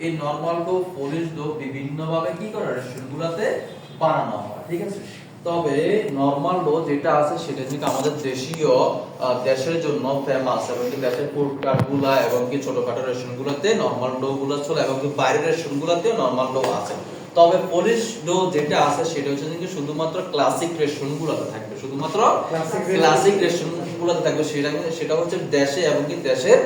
এই normal do polish do বিভিন্ন ভাবে কি করে রেস্টুরেন্টগুলোতে বানানো হয়, ঠিক আছে। তবে নরমাল ডো যেটা আছে সেটা হচ্ছে আমাদের দেশীয় দেশের জন্য ফেমাস, এবং কি দেশের ফুডকার্টগুলা এবং কি ছোটখাটো রেস্টুরেন্টগুলোতে নরমাল ডো গুলো চলে, এবং কি বাইরের রেস্টুরেন্টগুলোতেও নরমাল ডো আছে। তবে পলিশ ডো যেটা আছে সেটা হচ্ছে যে শুধুমাত্র ক্লাসিক রেস্টুরেন্টগুলোতে থাকবে, শুধুমাত্র ক্লাসিক রেস্টুরেন্টগুলোতে থাকবে, সেটা হচ্ছে দেশে এবং কি দেশের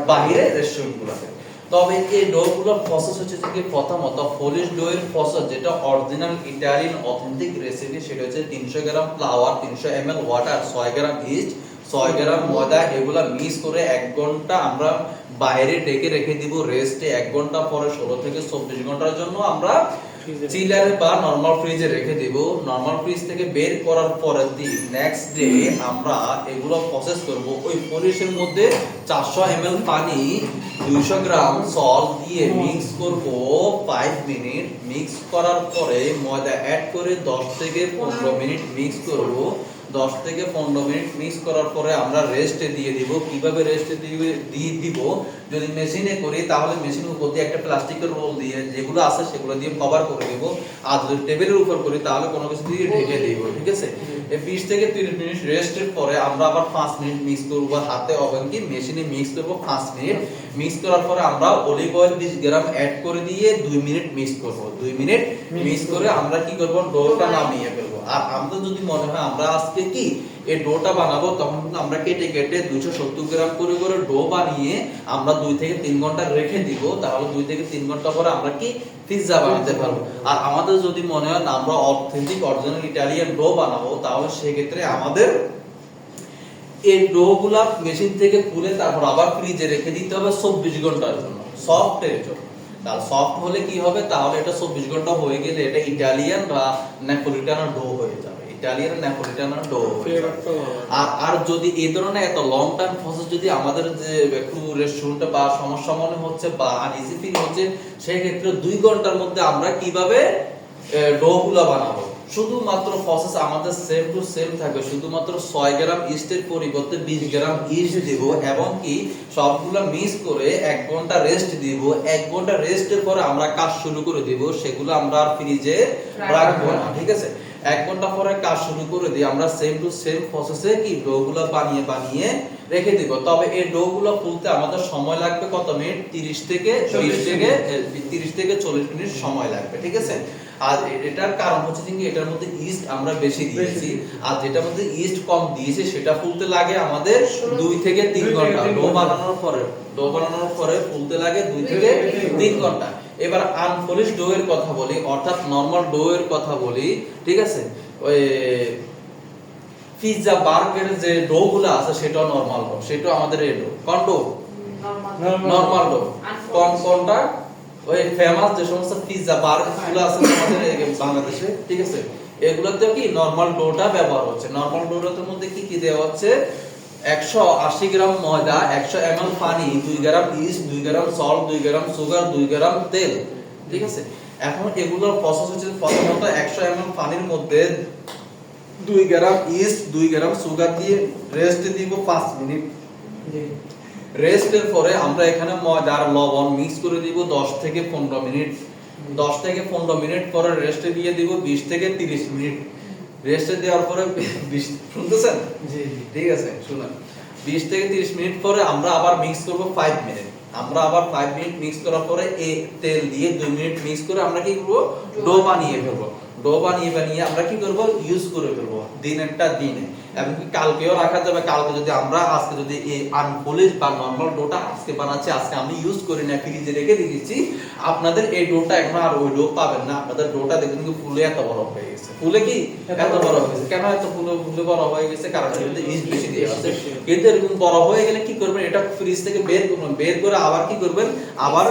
বাইরে রেস্টুরেন্টগুলোতে। তবে এই ডো গুলোর প্রসেস হচ্ছে যে প্রথমত পলিশ ডো এর প্রসেস, যেটা অরিজিনাল ইটালিয়ান অথেন্টিক রেসিপি, সেটা হচ্ছে 300 গ্রাম ফ্লাওয়ার, 300 ml ওয়াটার, 6 গ্রাম ইস্ট, 6 গ্রাম ময়দা, এগুলা মিক্স করে 1 ঘন্টা আমরা বাইরে ডেকে রেখে দিব রেস্টে। 1 ঘন্টা পরে 16 থেকে 24 ঘন্টার জন্য আমরা চিলারে বা নরমাল ফ্রিজে রেখে দিব। নরমাল ফ্রিজ থেকে বের করার পরে নেক্সট ডে আমরা এগুলো প্রসেস করব। ওই পলিশের মধ্যে 400 ml পানি, 200 গ্রাম সল্ট দিয়ে মিক্স করব 5 মিনিট। মিক্স করার পরে ময়দা অ্যাড করে 10 থেকে 15 মিনিট মিক্স করব। 10 থেকে 15 মিনিট মিক্স করার পরে আমরা রেস্টে দিয়ে দিব। কিভাবে রেস্টে দিয়ে দিব, যদি মেশিনে করি তাহলে মেশিনের উপর দিয়ে একটা প্লাস্টিকের রোল দিয়ে যেগুলো আছে সেগুলো দিয়ে কভার করে দিব। আর যদি টেবিলের উপর করি তাহলে কোনো কিছু দিয়ে ঢেকে দিব, ঠিক আছে। এই 20 থেকে 30 মিনিট রেস্টের পরে আমরা আবার 5 মিনিট মিক্স করব হাতে, এবং কি মেশিনে মিক্স করব 5 মিনিট। মিক্স করার পরে আমরা অলিভ অয়েল 20 গ্রাম অ্যাড করে দিয়ে 2 মিনিট মিক্স করব। 2 মিনিট মিক্স করে আমরা কি করব, ডোটা নামিয়ে ফেলব। আর আমাদের যদি মনে হয় আমরা আজকে কি এই ডোটা বানাবো, তখন আমরা কেটে কেটে 270 গ্রাম করে করে ডো বানিয়ে আমরা 2 থেকে 3 ঘন্টা রেখে দিব। তাহলে 2 থেকে 3 ঘন্টা পরে আমরা কি পিৎজা বানাতে পারবো। আর আমাদের যদি মনে হয় না আমরা অথেন্টিক অরিজিনাল ইটালিয়ান ডো বানাবো, তাহলে সেক্ষেত্রে আমাদের এই ডো গুলা মেশিন থেকে তুলে তারপর আবার ফ্রিজে রেখে দিতে হবে 24 ঘন্টার জন্য, সফট এর জন্য। তাহলে সফট হলে কি হবে, তাহলে এটা 24 ঘন্টা হয়ে গেলে এটা ইটালিয়ান বা নেপোলিটানো ডো হয়ে যাবে, ইটালিয়ান নেপোলিটানো ডো। আর যদি এই ধরনের এত লং টাইম প্রসেস যদি আমাদের যে একটু রেস্টুরেন্টে বা সমস্যা মনে হচ্ছে বা আনইজি ফিল হচ্ছে, সেই ক্ষেত্রে 2 ঘন্টার মধ্যে আমরা কিভাবে ডো গুলা বানাবো। শুধুমাত্র প্রসেস আমাদের সেম টু সেম থাকবে, শুধুমাত্র 6 গ্রাম ইস্টের পরিবর্তে 20 গ্রাম ইস্ট দেব, এবং কি সবগুলা মিক্স করে 1 ঘন্টা রেস্ট দিব। 1 ঘন্টা রেস্টের পরে আমরা কাজ শুরু করে দিব, সেগুলো আমরা ফ্রিজে রাখবো না, ঠিক আছে। 1 ঘন্টা পরে কাজ শুরু করে দিই আমরা সেম টু সেম প্রসেসে কি ডো গুলা বানিয়ে রেখে দিব। তবে এই ডো গুলো ফুলতে আমাদের সময় লাগবে কত মিনিট, 30 থেকে 40 মিনিট সময় লাগবে, ঠিক আছে। আর এটার কারণ হচ্ছে যে এটার মধ্যে ইস্ট আমরা বেশি দিয়েছি, আর যেটার মধ্যে ইস্ট কম দিয়েছি সেটা ফুলতে লাগে আমাদের 2 থেকে 3 ঘন্টা। ডো বানানোর পরে ফুলতে লাগে 2 থেকে 3 ঘন্টা। এবার আনপলিশ ডো এর কথা বলি, অর্থাৎ নরমাল ডো এর কথা বলি, ঠিক আছে। ওই পিৎজা বার্গারের যে ডো গুলো আছে সেটাও নরমাল ডো, সেটাও আমাদের এই ডো কোন ডো, নরমাল ডো। কোনটা ওই ফেমাস যে সমস্ত পিৎজা বার্গার গুলো আছে আমাদের বাংলাদেশে, ঠিক আছে, এগুলোতে কি নরমাল ডোটা ব্যবহার হচ্ছে। নরমাল ডোটার মধ্যে কি কি দেওয়া হচ্ছে, 180 গ্রাম ময়দা, 100 ml পানি, 2 গ্রাম ইস্ট, 2 গ্রাম সল্ট, 2 গ্রাম সুগার, 2 গ্রাম তেল, ঠিক আছে। এখন এগুলোর প্রসেস হচ্ছে প্রথমত 100 ml পানির মধ্যে 2 গ্রাম ইস্ট, 2 গ্রাম সুগার দিয়ে রেস্ট দিব 5 মিনিট। রেস্টের পরে আমরা এখানে ময়দা আর লবণ মিক্স করে দিব 10 থেকে 15 মিনিট। 10 থেকে 15 মিনিট পরে রেস্টে দিয়ে দিব 20 থেকে 30 মিনিট। রেস্টে দেওয়ার পরে 20, শুনতেছেন? জি জি, ঠিক আছে, শুনুন। 20 থেকে 30 মিনিট পরে আমরা আবার মিক্স করব 5 মিনিট। আমরা আবার 5 মিনিট মিক্স করার পরে এই তেল দিয়ে 2 মিনিট মিক্স করে আমরা কি করব, ডো বানিয়ে ফেলব। ডো বানিয়ে আমরা কি করব, ইউজ করে ফেলব দিনেরটা দিনে, এবং কি কালকেও রাখা যাবে। কালকে যদি আমরা আজকে যদি এই আনপলিশ বা নরমাল ডোটা আজকে বানাচ্ছি, আজকে আমি ইউজ করি না, ফ্রিজে রেখে দিয়েছি, আপনাদের এই ডোটা এখন আর ওই ডো পাবেন না। আপনাদের ডোটা দেখবেন কি ফুলে এত বড় হয়ে গেছে। ফুলে কি এত বড় হয়ে গেছে, কেন এত ফুলে বড় হয়ে গেছে, কারণ এতে ইস্ট বেশি দেওয়া আছে। কিন্তু এরকম বড় হয়ে গেলে কি করবেন, এটা ফ্রিজ থেকে বের করবেন, বের করে আবার কি করবেন, আবার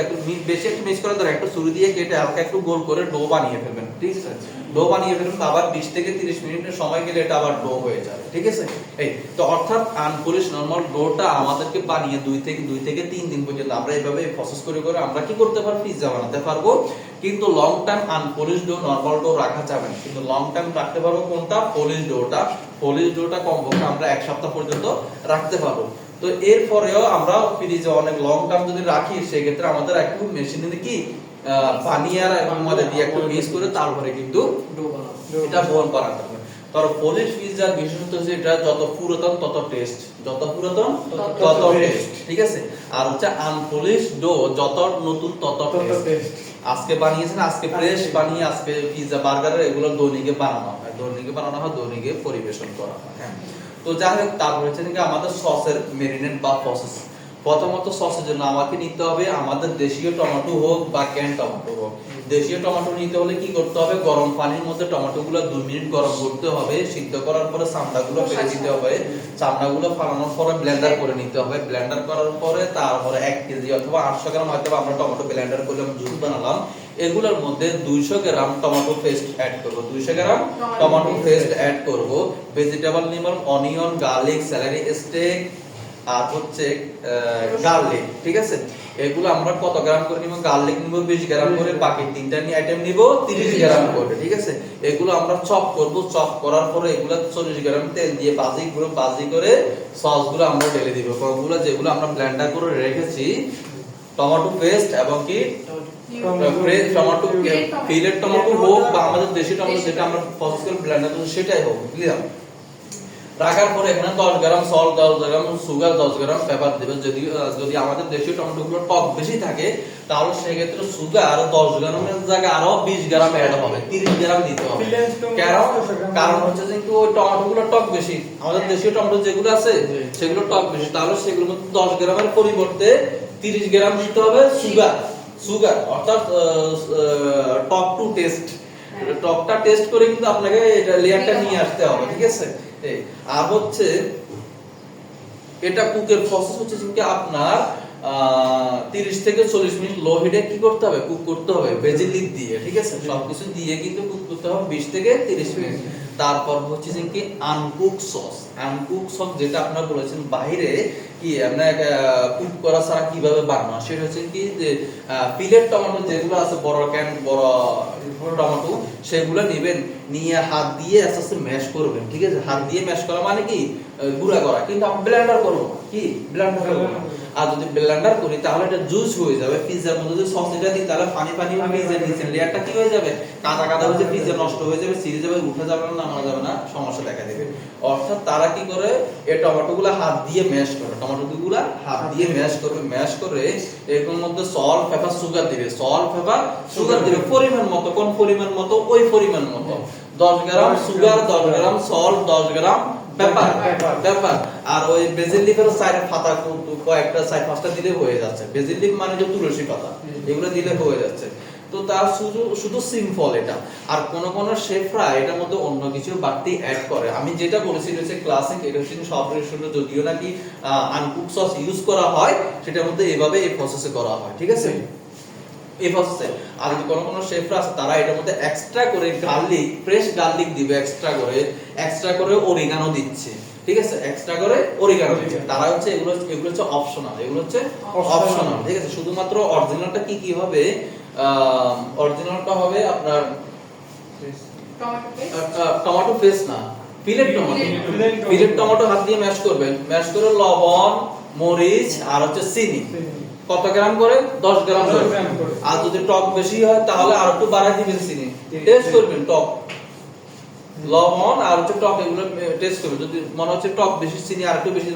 একটু বেশি একটু মিক্স করার দরকার, একটু ছুরি দিয়ে কেটে হালকা একটু গোল করে ডো বানিয়ে ফেলবেন, ঠিক আছে। ডো বানিয়ে ফেলবেন, আবার 20 থেকে 30 মিনিটের সময় গেলে এটা আবার ডো হয়ে যাবে, ঠিক আছে। এই তো অর্থাৎ আনপলিশ নরমাল ডোটা আমাদেরকে বানিয়ে 2 থেকে 3 দিন পর্যন্ত আমরা এইভাবে প্রসেস করে আমরা কি করতে পারবো, পিৎজা বানাতে পারবো। কিন্তু long time unpolished dough normal dough রাখা যাবে না, কিন্তু লং টাইম রাখতে পারবো কোনটা, পলিশ ডোটা। পলিশ ডোটা কমপক্ষে আমরা 1 সপ্তাহ পর্যন্ত রাখতে পারবো। তো এরপরেও আমরা ফ্রিজে অনেক লং টার্ম যদি রাখি সেক্ষেত্রে আমাদের একটু মেশিনে কি পানি আর এবং ময়দা দিয়ে একটু মিক্স করে তারপরে কিন্তু এটা বোন বানাতে হবে। তার পলিশ পিৎজার বিশেষত্ব হচ্ছে এটা যত পুরাতন তত টেস্ট, যত পুরাতন তত টেস্ট, ঠিক আছে। আর হচ্ছে আনপলিশ ডো যত নতুন তত টেস্ট। আজকে বানিয়েছেন, আজকে ফ্রেশ বানিয়ে আজকে পিৎজা বার্গার এগুলো দৈনিকে বানানো হয়, দৈনিকে পরিবেশন করা হয়। হ্যাঁ, তো যাই হোক, তারপর হচ্ছে নাকি আমাদের সসের মেরিনেট বা প্রসেস। প্রথমত সসের জন্য আমাকে নিতে হবে আমাদের দেশীয় টমেটো হোক বা ক্যান টমেটো হোক। দেশীয় টমেটো নিতে হলে কি করতে হবে, গরম পানির মধ্যে টমেটোগুলো 2 মিনিট গরম করতে হবে, সিদ্ধ করার পরে চামড়াগুলো ফেলে দিতে হবে, চামড়াগুলো ফালানোর পরে ব্লেন্ডার করে নিতে হবে, ব্লেন্ডার করার পরে তারপরে 1 কেজি অথবা 800 গ্রাম হয়তো আমরা টমেটো ব্লেন্ডার করলাম, জুস বানালাম, এগুলোর মধ্যে 200 গ্রাম টমেটো পেস্ট অ্যাড করব, 200 গ্রাম টমেটো পেস্ট অ্যাড করব, ভেজিটেবল নিব অনিয়ন, গার্লিক, সেলারি স্টেক আর হচ্ছে গার্লিক, ঠিক আছে। এগুলো আমরা কত গ্রাম করে নিব, গার্লিক নিব 20 গ্রাম করে, বাকি তিনটা আইটেম নিব 30 গ্রাম করে, ঠিক আছে। এগুলো আমরা চপ করব, চপ করার পরে এগুলো 40 গ্রাম তেল দিয়ে ভাজি করে সসগুলো আমরা ঢেলে দিব, কোনগুলো যেগুলো আমরা ব্লেন্ডার করে রেখেছি টমেটো পেস্ট এবং কি ফ্রেশ টমেটো, ফিলেট টমেটো হোক বা আমাদের দেশি টমেটো যেটা আমরা প্রসেস করে ব্লেন্ডার করি সেটাই হোক, ক্লিয়ার। রাখার পরে এখানে 10 গ্রাম সল্ট, 10 গ্রাম সুগার, 10 গ্রাম পেপার দিবেন। যদি আমাদের দেশীয় টমেটোগুলো টক বেশি থাকে তাহলে সেক্ষেত্রে সুগার 10 গ্রামের জায়গায় আরো 20 গ্রাম অ্যাড হবে, 30 গ্রাম দিতে হবে। কারণ হচ্ছে যে ওই টমেটোগুলো টক বেশি, আমাদের দেশীয় টমেটো যেগুলো আছে সেগুলো টক বেশি, তাহলে সেগুলোর মধ্যে 10 গ্রামের পরিবর্তে 30 গ্রাম দিতে হবে সুগার, অর্থাৎ টক টু টেস্ট, টকটা টেস্ট করে কিন্তু আপনাকে এটা লেয়ারটা নিয়ে আসতে হবে, ঠিক আছে। আর হচ্ছে এটা কুকের প্রসেস হচ্ছে যে আপনার 30 থেকে 40 মিনিট লো হিটে কি করতে হবে, কুক করতে হবে ভেজিল লিভ দিয়ে, ঠিক আছে। সবকিছু দিয়ে কিন্তু কুক করতে হবে 20 থেকে 30 মিনিট। তারপর হচ্ছে যে কি আনকুক সস, যেটা আপনারা বলেছেন বাইরে কি আমরা কুক করা ছাড়া কিভাবে বানানো, সেটা হচ্ছে কি যে পিলেট টমেটো যেগুলো আছে বড় ক্যান বড় টমেটো সেগুলো নেবেন, নিয়ে হাত দিয়ে আস্তে আস্তে ম্যাশ করবেন, ঠিক আছে। হাত দিয়ে ম্যাশ করা মানে কি গুঁড়া করা, কিন্তু আমরা ব্লেন্ডার করব কি ব্লেন্ডার করব না। আর যদি ব্লেন্ডার করি তাহলে এটা জুস হয়ে যাবে, পিৎজার মধ্যে যদি সস এটা দিই তাহলে পানি পিৎজার নিচে লেয়ারটা কি হয়ে যাবে, কাদা হয়ে যাবে, পিৎজা নষ্ট হয়ে যাবে, ছিঁড়ে যাবে, উঠে যাবে না, নামানো যাবে না, সমস্যা দেখা দেবে। অর্থাৎ তারা কি করে এই টমেটোগুলো হাত দিয়ে ম্যাশ করে, ম্যাশ করে এর মধ্যে সল্ট পেপার সুগার দিবে, পরিমাণ মতো, কোন পরিমাণ মতো ওই পরিমাণ মতো, 10 গ্রাম সুগার, 10 গ্রাম সল্ট, 10 গ্রাম পেপার। আর ওই বেজিল লিভের সাইড পাতা কয়েকটা সাইড পাঁচটা দিলে হয়ে যাচ্ছে, বেজিল লিভ মানে যে তুলসী পাতা, এগুলো দিলে হয়ে যাচ্ছে। তো তার শুধু সিম্পল এটা। আর কোন শেফরা এটার মধ্যে অন্য কিছু বাড়তি অ্যাড করে, আমি যেটা বলেছি হচ্ছে ক্লাসিক, এটা হচ্ছে সব রেস্টুরেন্টে যদিও নাকি আনকুক সস ইউজ করা হয় সেটার মধ্যে এইভাবে এই প্রসেসে করা হয়, ঠিক আছে। এই প্রসেসে আর যদি কোন শেফরা আছে তারা এটার মধ্যে এক্সট্রা করে গার্লিক, ফ্রেশ গার্লিক দিবে, এক্সট্রা করে অরিগানো দিচ্ছে, ঠিক আছে, এক্সট্রা করে অরিগানো দিচ্ছে। তারা হচ্ছে এগুলো হচ্ছে অপশনাল, ঠিক আছে। শুধুমাত্র অরিজিনালটা কি হবে, অরিজিনালটা হবে আপনার টমেটো পেস্ট না, পিলেট টমেটো হাত দিয়ে ম্যাশ করবেন, ম্যাশ করে লবণ, মরিচ আর হচ্ছে চিনি কত গ্রাম করে, 10 গ্রাম করে। আর যদি টক বেশি হয় তাহলে আর একটু বাড়াই দিবেন চিনি, টেস্ট করবেন টক, লবণ আর হচ্ছে টক এগুলো টেস্ট করবেন। যদি মনে হচ্ছে টক বেশি, চিনি আর একটু বেশি,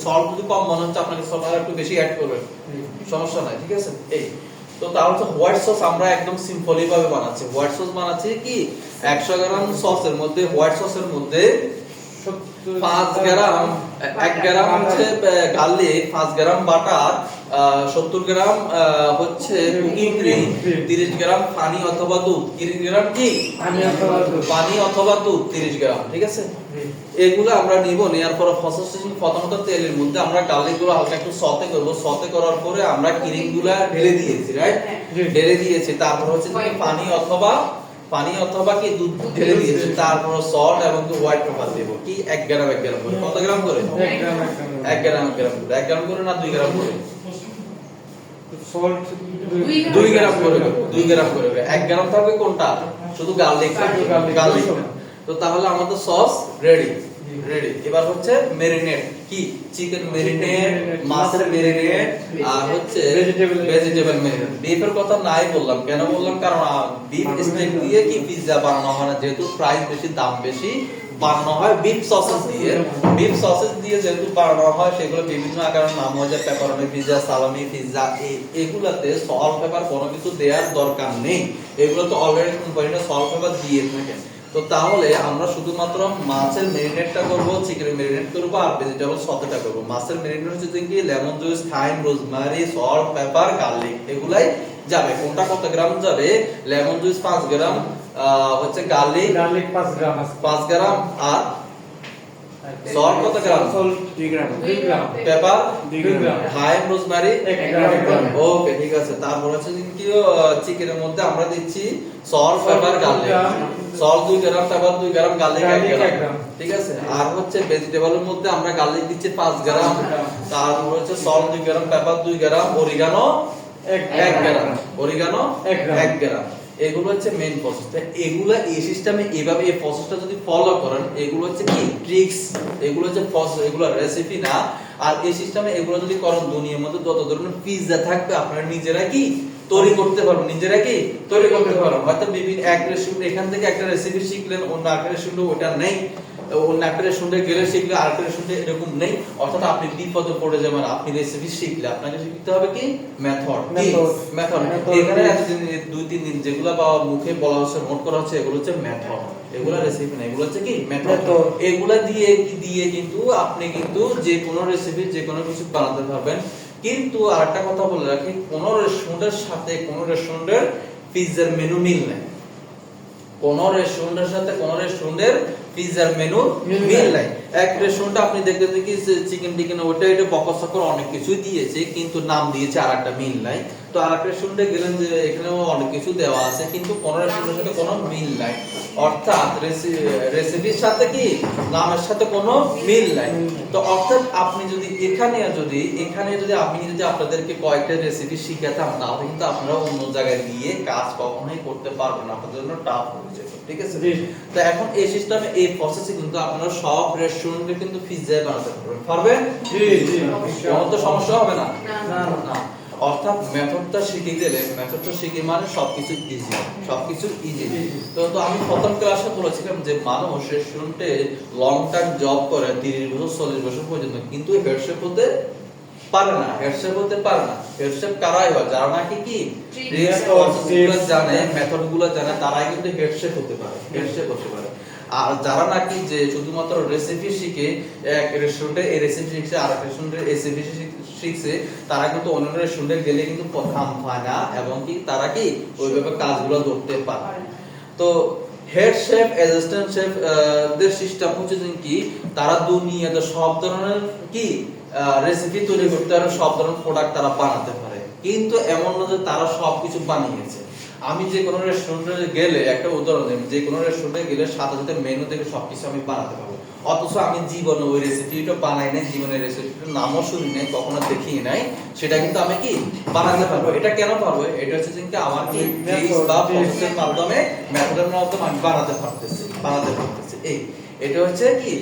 সল্ট যদি কম মনে হচ্ছে আপনাকে সল্ট আর একটু বেশি অ্যাড করবেন, সমস্যা নাই, ঠিক আছে। এই তো তাহলে হচ্ছে হোয়াইট সস আমরা একদম সিম্পলি ভাবে বানাচ্ছি। হোয়াইট সস বানাচ্ছি কি 100 গ্রাম সসের মধ্যে, হোয়াইট সসের মধ্যে 5 গ্রাম 1 গ্রাম হচ্ছে গার্লিক, 5 গ্রাম বাটার, 70 গ্রাম হচ্ছে কুকিং ক্রিম, 30 গ্রাম পানি অথবা দুধ, 30 গ্রাম কি পানি অথবা দুধ 30 গ্রাম, ঠিক আছে। এগুলো আমরা নিব, নেয়ার পর প্রথমত তেলের মধ্যে আমরা গার্লিক গুলো হালকা একটু সতে করব, সতে করার পরে আমরা ক্রিম গুলা ঢেলে দিয়েছি, রাইট, ঢেলে দিয়েছি। তারপর হচ্ছে পানি অথবা কি দুধ ঢেলে দিয়েছি, তারপর সল্ট এবং হোয়াইট পেপার দেব কি 1 গ্রাম করে, কত গ্রাম করে 1 গ্রাম করে, 1 গ্রাম করে না 2 গ্রাম করে, সল্ট 2 গ্রাম করে, 1 গ্রাম থাকবে কোনটা, শুধু গার্লিক। তো তাহলে আমাদের সস রেডি, রেডি। এবার হচ্ছে মেরিনেট, কি চিকেন মেরিনেট, মাছের মেরিনেট, আর হচ্ছে ভেজিটেবল মেরিনেট। বিফের কথা নাই বললাম, কেন বললাম, কারণ বিফ স্টেক দিয়ে কি পিৎজা বানানো হয় না, যেহেতু প্রাইস বেশি, দাম বেশি, বানানো হয় বিফ সসেস দিয়ে। বিফ সসেস দিয়ে যেহেতু বানানো হয়, সেগুলো বিভিন্ন আকারের নাম হয়ে যায় পেপারনি পিৎজা, সালামি পিৎজা। এগুলাতে সল্ট পেপার কোনো কিছু দেওয়ার দরকার নেই, এগুলো তো অলরেডি কোম্পানিটা সল্ট পেপার দিয়ে থাকে। তো তাহলে আমরা শুধুমাত্র মাছের মেরিনেটটা করব, চিকেন মেরিনেট করব, আর ভেজিটেবল সসটা করব। মাছের মেরিনেট হচ্ছে কি lemon juice, thyme, rosemary, salt, paper, garlic, এগুলাই যাবে। কোনটা কত গ্রাম যাবে? লেমন জুস 5 গ্রাম, হচ্ছে গার্লিক 5 গ্রাম, আর সল্ট কত গ্রাম? সল্ট 2 গ্রাম, পেপার 2 গ্রাম, থাইম, রোজমেরি 1 গ্রাম। ওকে, ঠিক আছে। তারপর হচ্ছে কি চিকেনের মধ্যে আমরা দিচ্ছি সল্ট, পেপার, গার্লিক। সল্ট 2 গ্রাম, পেপার 2 গ্রাম, গার্লিক 1 গ্রাম, ঠিক আছে। আর হচ্ছে ভেজিটেবলের মধ্যে আমরা গার্লিক দিচ্ছি 5 গ্রাম, তারপর হচ্ছে সল্ট 2 গ্রাম, পেপার 2 গ্রাম, অরিগানো 1 গ্রাম, অরিগানো 1 গ্রাম। এগুলো হচ্ছে মেইন প্রসেস। এগুলো এই সিস্টেমে এইভাবে এই প্রসেসটা যদি ফলো করেন, এগুলো হচ্ছে কি ট্রিক্স, এগুলো হচ্ছে প্রসেস, এগুলো রেসিপি না। আর এই সিস্টেমে এগুলো যদি করেন, দুনিয়ার মধ্যে যত ধরনের পিৎজা থাকবে আপনারা নিজেরা কি তৈরি করতে পারবেন, নিজেরা কি তৈরি করতে পারবেন। হয়তো বিভিন্ন এক রেস্টুরেন্ট এখান থেকে একটা রেসিপি শিখলেন, অন্য একটা রেস্টুরেন্টে ওটা নেই, অন্য একটা রেস্টুরেন্টে গেলে শিখলে আরেকটা রেস্টুরেন্টে এরকম নেই। অর্থাৎ আপনি বিপদে পড়ে যাবেন। আপনি রেসিপি শিখলে আপনাকে শিখতে হবে কি মেথড, মেথড। এখানে 2-3 দিন যেগুলো বা মুখে বলা হচ্ছে, নোট করা হচ্ছে, এগুলো হচ্ছে মেথড, এগুলো রেসিপি না, এগুলো হচ্ছে কি মেথড। এগুলা দিয়ে কিন্তু আপনি কিন্তু যে কোনো রেসিপি, যে কোনো কিছু বানাতে পারবেন। কিন্তু আরেকটা কথা বলে রাখি, কোন রেস্টুরেন্টের সাথে কোন রেস্টুরেন্টের পিৎজার মেনু মিল নাই, কোন রেস্টুরেন্টের সাথে কোন রেস্টুরেন্টের পিৎজার মেনু মিল নাই। এক রেস্টুরেন্টে আপনি দেখবেন কি চিকেন টিকেন ওটা এটা বকসকর অনেক কিছুই দিয়েছে, কিন্তু নাম দিয়েছে আরেকটা মিল নাই। তো আরেকটা রেস্টুরেন্টে গেলেন যে এখানেও অনেক কিছু দেওয়া আছে, কিন্তু কোন রেস্টুরেন্টের সাথে কোনো মিল নাই। অর্থাৎ রেসিপির সাথে কি নামের সাথে কোনো মিল নাই। তো অর্থাৎ আপনি যদি এখানে যদি আমি যদি আপনাদেরকে কয়েকটা রেসিপি শিখাতাম, তাহলে কিন্তু আপনারা অন্য জায়গায় গিয়ে কাজ কখনোই করতে পারবেন না, আপনাদের জন্য টাফ হয়ে যাবে, ঠিক আছে। তো এখন এই সিস্টেমে এই প্রসেসে কিন্তু আপনারা সব রেস্টুরেন্টে কিন্তু পিৎজা বানাতে পারবেন। জি জি, কোনো তো সমস্যা হবে না, না। অর্থাৎ মেথডটা শিখে গেলে, মেথডটা শিখে মানে সবকিছু ইজি, সবকিছু ইজি। তো আমি প্রথম ক্লাসে বলেছিলাম যে মানুষ রেস্টুরেন্টে লং টাইম জব করে 30 বছর 40 বছর পর্যন্ত, কিন্তু হেড শেফ হতে পারে না, হেড শেফ হতে পারে না। হেড শেফ কারাই হয়? যারা নাকি কি ট্রিক্স প্রসেসগুলো জানে, মেথডগুলো জানে, তারাই কিন্তু হেড শেফ হতে পারে, হেড শেফ হতে পারে। আর যারা নাকি যে শুধুমাত্র রেসিপি শিখে, এক রেস্টুরেন্টে এই রেসিপি শিখছে, আরেক রেস্টুরেন্টে রেসিপি শিখছে, তারা কিন্তু অন্য রেস্টুরেন্টে গেলে কিন্তু কাম হয় না, এবং কি তারা কি ওইভাবে কাজগুলো ধরতে পারে। তো হেড শেফ, অ্যাসিস্ট্যান্ট শেফ দের সিস্টেম হচ্ছে কি তারা দুনিয়াতে সব ধরনের কি রেসিপি তৈরি করতে পারে, সব ধরনের প্রোডাক্ট তারা বানাতে পারে। কিন্তু এমন না যে তারা সবকিছু বানিয়েছে। আমি যে কোনো রেস্টুরেন্টে গেলে, একটা উদাহরণ দিই, যে কোনো রেস্টুরেন্টে গেলে সাথে সাথে মেনু থেকে সবকিছু আমি বানাতে পারবো, অথচ আমি জীবনে ওই রেসিপিটা বানাই নাই, জীবনের রেসিপিটার নামও শুনি নাই, কখনো দেখি নাই, সেটা কিন্তু আমি কি বানাতে পারবো। এটা কেন পারবো? এটা হচ্ছে যে আমার কি ট্রিক্স বা প্রসেসের মাধ্যমে, মেথডের মাধ্যমে আমি বানাতে পারতেছি। এটা হচ্ছে কি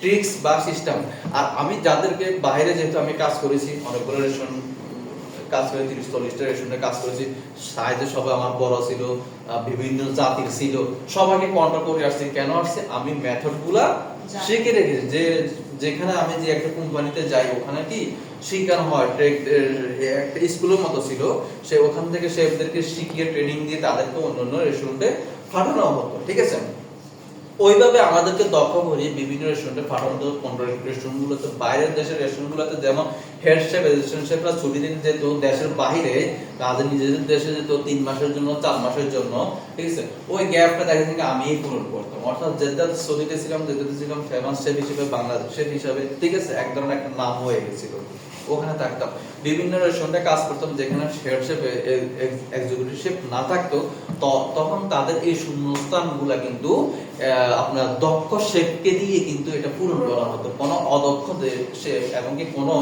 ট্রিক্স বা সিস্টেম। আর আমি যাদেরকে বাইরে, যেহেতু আমি কাজ করেছি অনেকগুলো রেস্টুরেন্ট, কাজ করে 30-40টা রেস্টুরেন্টে কাজ করেছি, সাইজে সবাই আমার বড় ছিল, বিভিন্ন জাতির ছিল, সবাইকে কন্ট্যাক্ট করে আসছি। কেন আসছে? আমি মেথডগুলা শিখে রেখেছি। যে যেখানে আমি যে একটা কোম্পানিতে যাই, ওখানে কি শিখানো হয়, একটা স্কুলের মতো ছিল, সে ওখান থেকে শেফদেরকে শিখিয়ে ট্রেনিং দিয়ে তাদেরকে অন্য রেস্টুরেন্টে পাঠানো হতো, ঠিক আছে। ওইভাবে আমাদেরকে দক্ষ করে বিভিন্ন রেস্টুরেন্টে পাঠানো হতো। 15 রেস্টুরেন্টগুলোতে, বাইরের দেশের রেস্টুরেন্টগুলোতে যেমন হেড শেফ, অ্যাসিস্ট্যান্ট শেফরা ছুটি দিতে যেত দেশের বাইরে, তাদের নিজেদের দেশে যেত 3 মাসের জন্য, 4 মাসের জন্য, ঠিক আছে। ওই গ্যাপটা দেখা যায় আমিই পূরণ করতাম। অর্থাৎ যেটাতে সৌদিতে ছিলাম, যেটাতে ছিলাম ফেমাস শেফ হিসেবে, বাংলাদেশ শেফ হিসেবে, ঠিক আছে, এক ধরনের একটা নাম হয়ে গেছিল। ওখানে থাকতাম, বিভিন্ন রেস্টুরেন্টে কাজ করতাম, যেখানে হেড শেফ, এক্সিকিউটিভ শেফ না থাকতো, তখন তাদের এই শূন্যস্থানগুলা কিন্তু আপনার দক্ষ শেফকে দিয়ে কিন্তু এটা পূরণ করা হতো। কোনো অদক্ষ শেফ এবং কি কোনো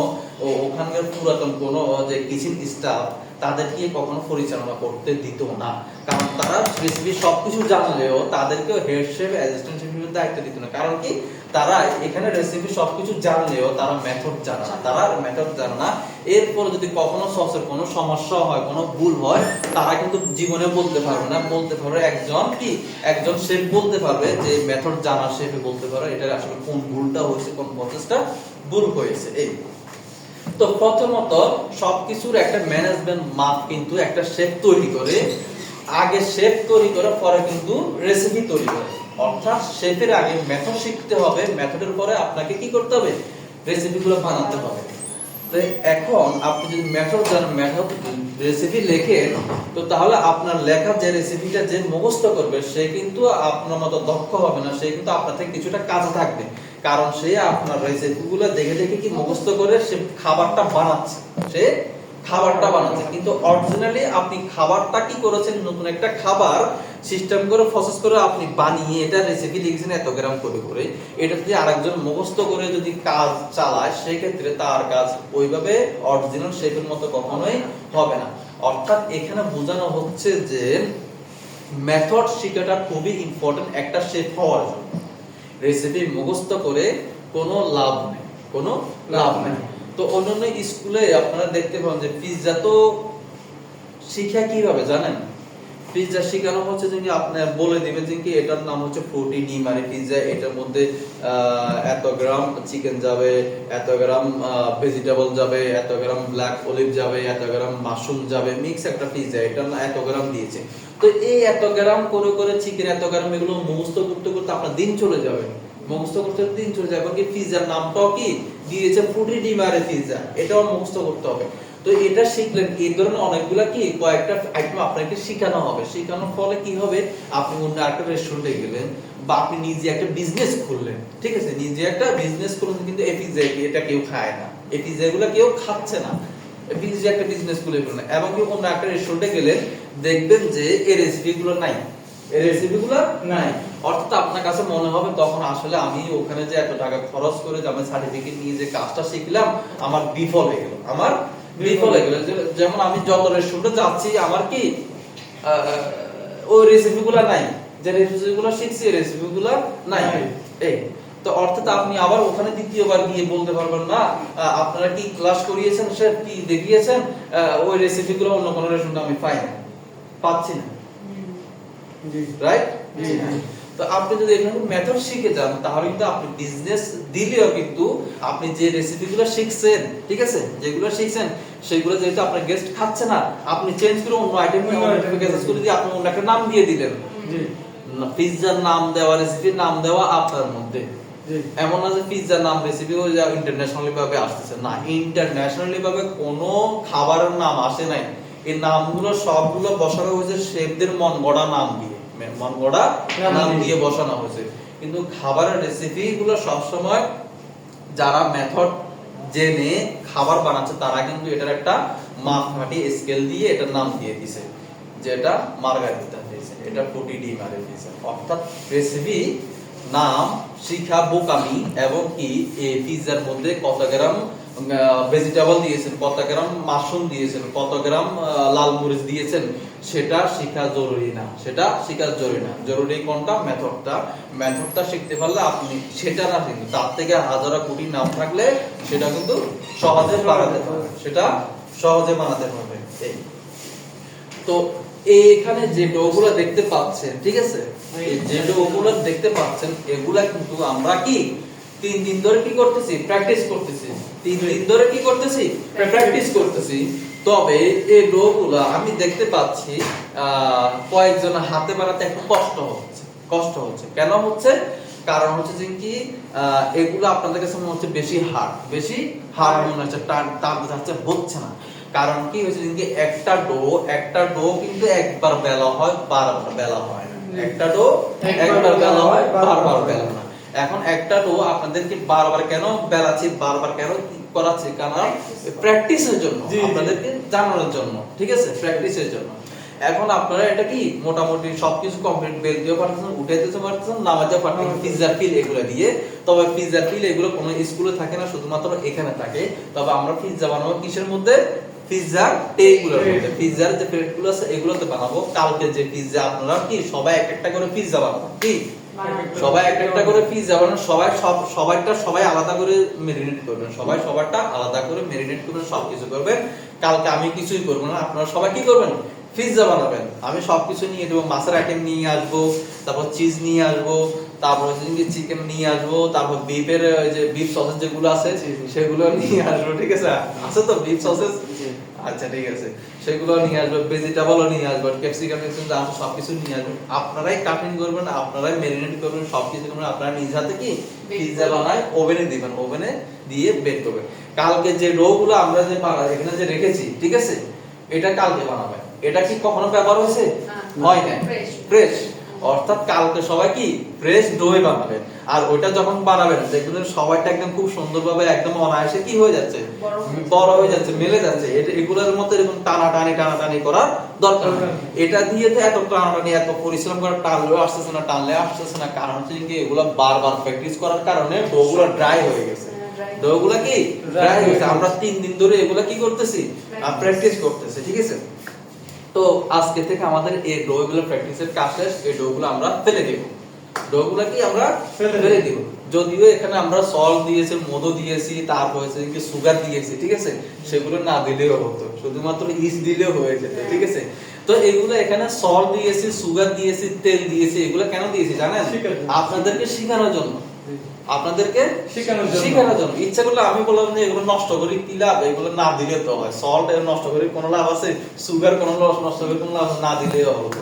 ওখানকার পুরাতন কোনো যে কিচেন স্টাফ, তাদেরকে কখনো পরিচালনা করতে দিত না। কারণ তারা রেসিপি সবকিছু জানলেও তাদেরকে হেড শেফ, অ্যাসিস্ট্যান্ট শেফের দায়িত্ব দিত না। কারণ কি তারা এখানে রেসিপি সবকিছু জানলেও তারা মেথড জানে না, তারা মেথড জানে না। এরপর যদি কখনো সসের কোনো সমস্যা হয়, কোনো ভুল হয়, তারা কিন্তু জীবনে বলতে পারবে না। বলতে পারবে একজন শেফ বলতে পারবে যে মেথড জানা শেফে বলতে পারবে এটা আসলে কোন ভুলটা হয়েছে, কোন প্রসেসটা ভুল হয়েছে। এই তো প্রথমত সবকিছুর একটা ম্যানেজমেন্ট মাপ কিন্তু একটা শেফ তৈরি করে, আগে শেফ তৈরি করে পরে কিন্তু রেসিপি তৈরি করে। অর্থাৎ শেফের আগে মেথড শিখতে হবে, মেথডের পরে আপনাকে কি করতে হবে, রেসিপিগুলো বানাতে হবে। তো এখন আপনি যদি মেথড জানেন, মেথড রেসিপি লেখেন, তো তাহলে আপনার লেখা যে রেসিপিটা যে মুখস্থ করবে সে কিন্তু আপনার মতো দক্ষ হবে না, সে কিন্তু আপনার থেকে কিছুটা কাছে থাকবে। কারণ সে আপনার রেসিপিগুলো দেখে দেখে কি মুখস্থ করে সে খাবারটা বানাচ্ছে, কিন্তু অরিজিনালি আপনি খাবারটা কি করেছেন, নতুন একটা খাবার সিস্টেম করে প্রসেস করে আপনি বানিয়ে এটা রেসিপি লিখেছেন এত গ্রাম করে করে। এটা যদি আরেকজন মুখস্থ করে যদি কাজ চালায় সেই ক্ষেত্রে তার কাজ ওইভাবে অরিজিনাল শেফের মতো কখনোই হবে না। অর্থাৎ এখানে বোঝানো হচ্ছে যে মেথড শেখাটা খুবই ইম্পর্টেন্ট একটা শেফ হওয়ার জন্য। রেসিপি মুখস্থ করে কোনো লাভ নেই। তো অন্যান্য স্কুলে আপনারা দেখতে পাবেন যে পিৎজা তো শিক্ষা কিভাবে জানেন, পিৎজা শেখানো হচ্ছে যে আপনি বলে দিবেন যে কি এটার নাম হচ্ছে 40 ডি মানে পিৎজা, এটার মধ্যে এত গ্রাম চিকেন যাবে, এত গ্রাম ভেজিটেবল যাবে, এত গ্রাম ব্ল্যাক অলিভ যাবে, এত গ্রাম মাশরুম যাবে, মিক্স একটা পিৎজা, এটা এত গ্রাম দিয়েছে। তো এই এত গ্রাম করে করে চিকেন এত গ্রাম এগুলো মুখস্থ করতে করতে আপনার দিন চলে যাবে, এখন কি পিৎজার নামটাও কি দিয়েছে 40 ডি মানে পিৎজা, এটাও মুখস্থ করতে হবে। তো এটা শিখলেন, এই ধরনের অনেকগুলা কি কয়েকটা আইটেম আপনাকে শেখানো হবে। শেখানোর ফলে কি হবে, আপনি অন্য একটা রেস্টুরেন্টে গেলেন বা আপনি নিজে একটা বিজনেস খুললেন, ঠিক আছে, নিজে একটা বিজনেস খুললেন, কিন্তু এই পিৎজা এটা কেউ খায় না, এই পিৎজাগুলো কেউ খাচ্ছে না, পিৎজা একটা বিজনেস খুলে ফেললেন। এবং কি অন্য একটা রেস্টুরেন্টে গেলেন দেখবেন যে এই রেসিপিগুলো নাই, অর্থাৎ আপনার কাছে মনে হবে তখন আসলে আমি ওখানে যে এত টাকা খরচ করে যে আমি সার্টিফিকেট নিয়ে যে কাজটা শিখলাম আমার বিফল হয়ে গেল। যেমন আমি যত রেস্টুরেন্টে যাচ্ছি আমার কি ওই রেসিপিগুলো নাই, যে রেসিপিগুলো শিখছি রেসিপিগুলো নাই। এই তো অর্থাৎ আপনি আবার ওখানে দ্বিতীয়বার গিয়ে বলতে পারবেন না আপনারা কি ক্লাস করিয়েছেন, সে কি দেখিয়েছেন, ওই রেসিপিগুলো অন্য কোনো রেস্টুরেন্টে আমি পাচ্ছি না, রাইট? তো আপনি যদি এখানে মেথড শিখে যান তাহলে কিন্তু আপনি বিজনেস দিলেও কিন্তু আপনি যে রেসিপিগুলো শিখছেন, ঠিক আছে, যেগুলো শিখছেন সেগুলো যেহেতু আপনার গেস্ট খাচ্ছে না, আপনি চেঞ্জ করে অন্য আইটেম করে দিয়ে আপনি অন্য একটা নাম দিয়ে দিলেন। পিৎজার নাম দেওয়া, রেসিপির নাম দেওয়া আপনার মধ্যে, এমন না যে পিৎজার নাম রেসিপি ইন্টারন্যাশনালি ভাবে আসতেছে না, ইন্টারন্যাশনালি ভাবে কোনো খাবারের নাম আসে নাই। এই নামগুলো সবগুলো বসানো হয়েছে শেফদের মন গড়া নাম দিয়ে বসানো হয়েছে। কিন্তু খাবারের রেসিপি গুলো সবসময় যারা মেথড জেনে খাবার বানাচ্ছে তারা কিন্তু এটার একটা মাপকাঠি স্কেল দিয়ে এটার নাম দিয়ে দিয়েছে, যেটা মার্গারিতা দিয়েছে, এটা 40 ডি মারে দিয়েছে। অর্থাৎ রেসিপি নাম শিখা বোকামি, এবং কি এই পিৎজার মধ্যে কত গ্রাম ভেজিটেবল দিয়েছেন, কত গ্রাম মাশরুম দিয়েছেন, কত গ্রাম লাল মরিচ দিয়েছেন, সেটা শেখা জরুরি না, জরুরি কোনটা, মেথডটা শিখতে পারলে আপনি সেটা না কিন্তু তার থেকে হাজারা কোটি নাম থাকলে সেটা কিন্তু সহজে বানাতে পারবে। তো এখানে যে ডোগুলো দেখতে পাচ্ছেন, ঠিক আছে, এই যে ডোগুলো দেখতে পাচ্ছেন এগুলা কিন্তু আমরা কি 3 দিন ধরে কি করতেছি, প্র্যাকটিস করতেছি। তবে এই ডোগুলা আমি দেখতে পাচ্ছি কয়েকজন হাতে বানাতে একটু কষ্ট হচ্ছে। কেন হচ্ছে? কারণ হচ্ছে যে কি এগুলো আপনাদের কাছে মনে হচ্ছে বেশি হার্ড মনে হচ্ছে, হচ্ছে না। কারণ কি হয়েছে যে একটা ডো কিন্তু একবার বেলা হয়, বারবার বেলা হয় না। একটা ডো একবার বেলা হয়, বারবার বেলা না। এখন একটা ডো আপনাদেরকে বারবার কেন বেলাচ্ছি, বারবার কেন করাচ্ছি, কারণ প্র্যাকটিসের জন্য, আপনাদেরকে জানানোর জন্য, ঠিক আছে, প্র্যাকটিসের জন্য। এখন আপনারা এটা কি মোটামুটি সবকিছু কমপ্লিট, বেল দিয়ে পারতেছেন, উঠাইতে পারতেছেন, নামাতে পারতেছেন পিৎজার ফিল এগুলো দিয়ে। তবে পিৎজার ফিল এগুলো কোনো স্কুলে থাকে না, শুধুমাত্র এখানে থাকে। তবে আমরা পিৎজা বানাবো কিসের মধ্যে, পিৎজার ট্রেগুলোর মধ্যে, পিৎজার যে প্লেটগুলো আছে এগুলোতে বানাবো। কালকে যে পিৎজা আপনারা কি সবাই এক একটা করে পিৎজা বানাবো, কি সবাই একটা একটা করে পিজ্জা বানান, সবাই আলাদা করে মেরিনেট করবেন, সবারটা আলাদা করে মেরিনেট করবেন, সবকিছু করবেন। কালকে আমি কিছুই করব না, আপনারা সবাই কি করবেন, পিজ্জা বানাবেন। আমি সবকিছু নিয়ে দেবো, মাছের আইটেম নিয়ে আসবো, তারপর চিজ নিয়ে আসবো, তারপর চিকেন নিয়ে আসবো, তারপর বিফের যে বিফ সসেজ যেগুলো আছে সেগুলো নিয়ে আসবো, ঠিক আছে? আছে তো বিফ সসেজ? আচ্ছা ঠিক আছে, সেগুলো নিয়ে আসবো, ভেজিটেবলও নিয়ে আসবো, ক্যাপসিকাম যা আছে সবকিছু নিয়ে আসবো। আপনারাই কাটিং করবেন, আপনারাই মেরিনেট করবেন, সবকিছু করবেন, আপনারা নিজ হাতে কি পিজ্জা বানায় ওভেনে দিবেন, ওভেনে দিয়ে বেক করবেন। কালকে যে ডো গুলো আমরা যে এখানে যে রেখেছি, ঠিক আছে, এটা কালকে বানাবেন। এটা কি কখনো ব্যবহার হয়েছে? হয় না, ফ্রেশ। অর্থাৎ কালকে সবাই কি ফ্রেশ ডোই বানাবেন, আর ওটা যখন বানাবেন দেখবেন সবাইটা একদম খুব সুন্দরভাবে একদম অনায়াসে কি হয়ে যাচ্ছে, বড় হয়ে যাচ্ছে, মেলে যাচ্ছে। এগুলোর মতো এরকম টানাটানি করার দরকার নেই। এটা দিয়ে তো এত টানাটানি এত পরিশ্রম করে টানলেও আসতেছে না, কারণ হচ্ছে কি এগুলো বারবার প্র্যাকটিস করার কারণে ডোগুলো ড্রাই হয়ে গেছে। ডোগুলো কি ড্রাই হয়ে গেছে, আমরা 3 দিন ধরে এগুলো কি করতেছি, প্র্যাকটিস করতেছি, ঠিক আছে? তো আজকে থেকে আমাদের এই ডোগুলো প্র্যাকটিসের কাজ শেষ। এই ডোগুলো আমরা ফেলে দেব, ডোগুলো কি আমরা ফেলে দেব। যদিও এখানে আমরা সল্ট দিয়েছি, মধু দিয়েছি, তারপর হচ্ছে কি সুগার দিয়েছি, ঠিক আছে? সেগুলো না দিলেও হতো, শুধুমাত্র ইস্ট দিলেও হয়ে যেত, ঠিক আছে? তো এগুলো এখানে সল্ট দিয়েছি, সুগার দিয়েছি, তেল দিয়েছি। এগুলো কেন দিয়েছি জানেন? আপনাদেরকে শেখানোর জন্য, আপনাদেরকে শেখানোর জন্য। ইচ্ছা করলে আমি বললাম যে এগুলো নষ্ট করে কি লাভ, এগুলো না দিলে তো হয়। সল্ট এর নষ্ট করে কোনো লাভ আছে? সুগার কোনো নষ্ট করে কোনো লাভ না দিলেও হতো,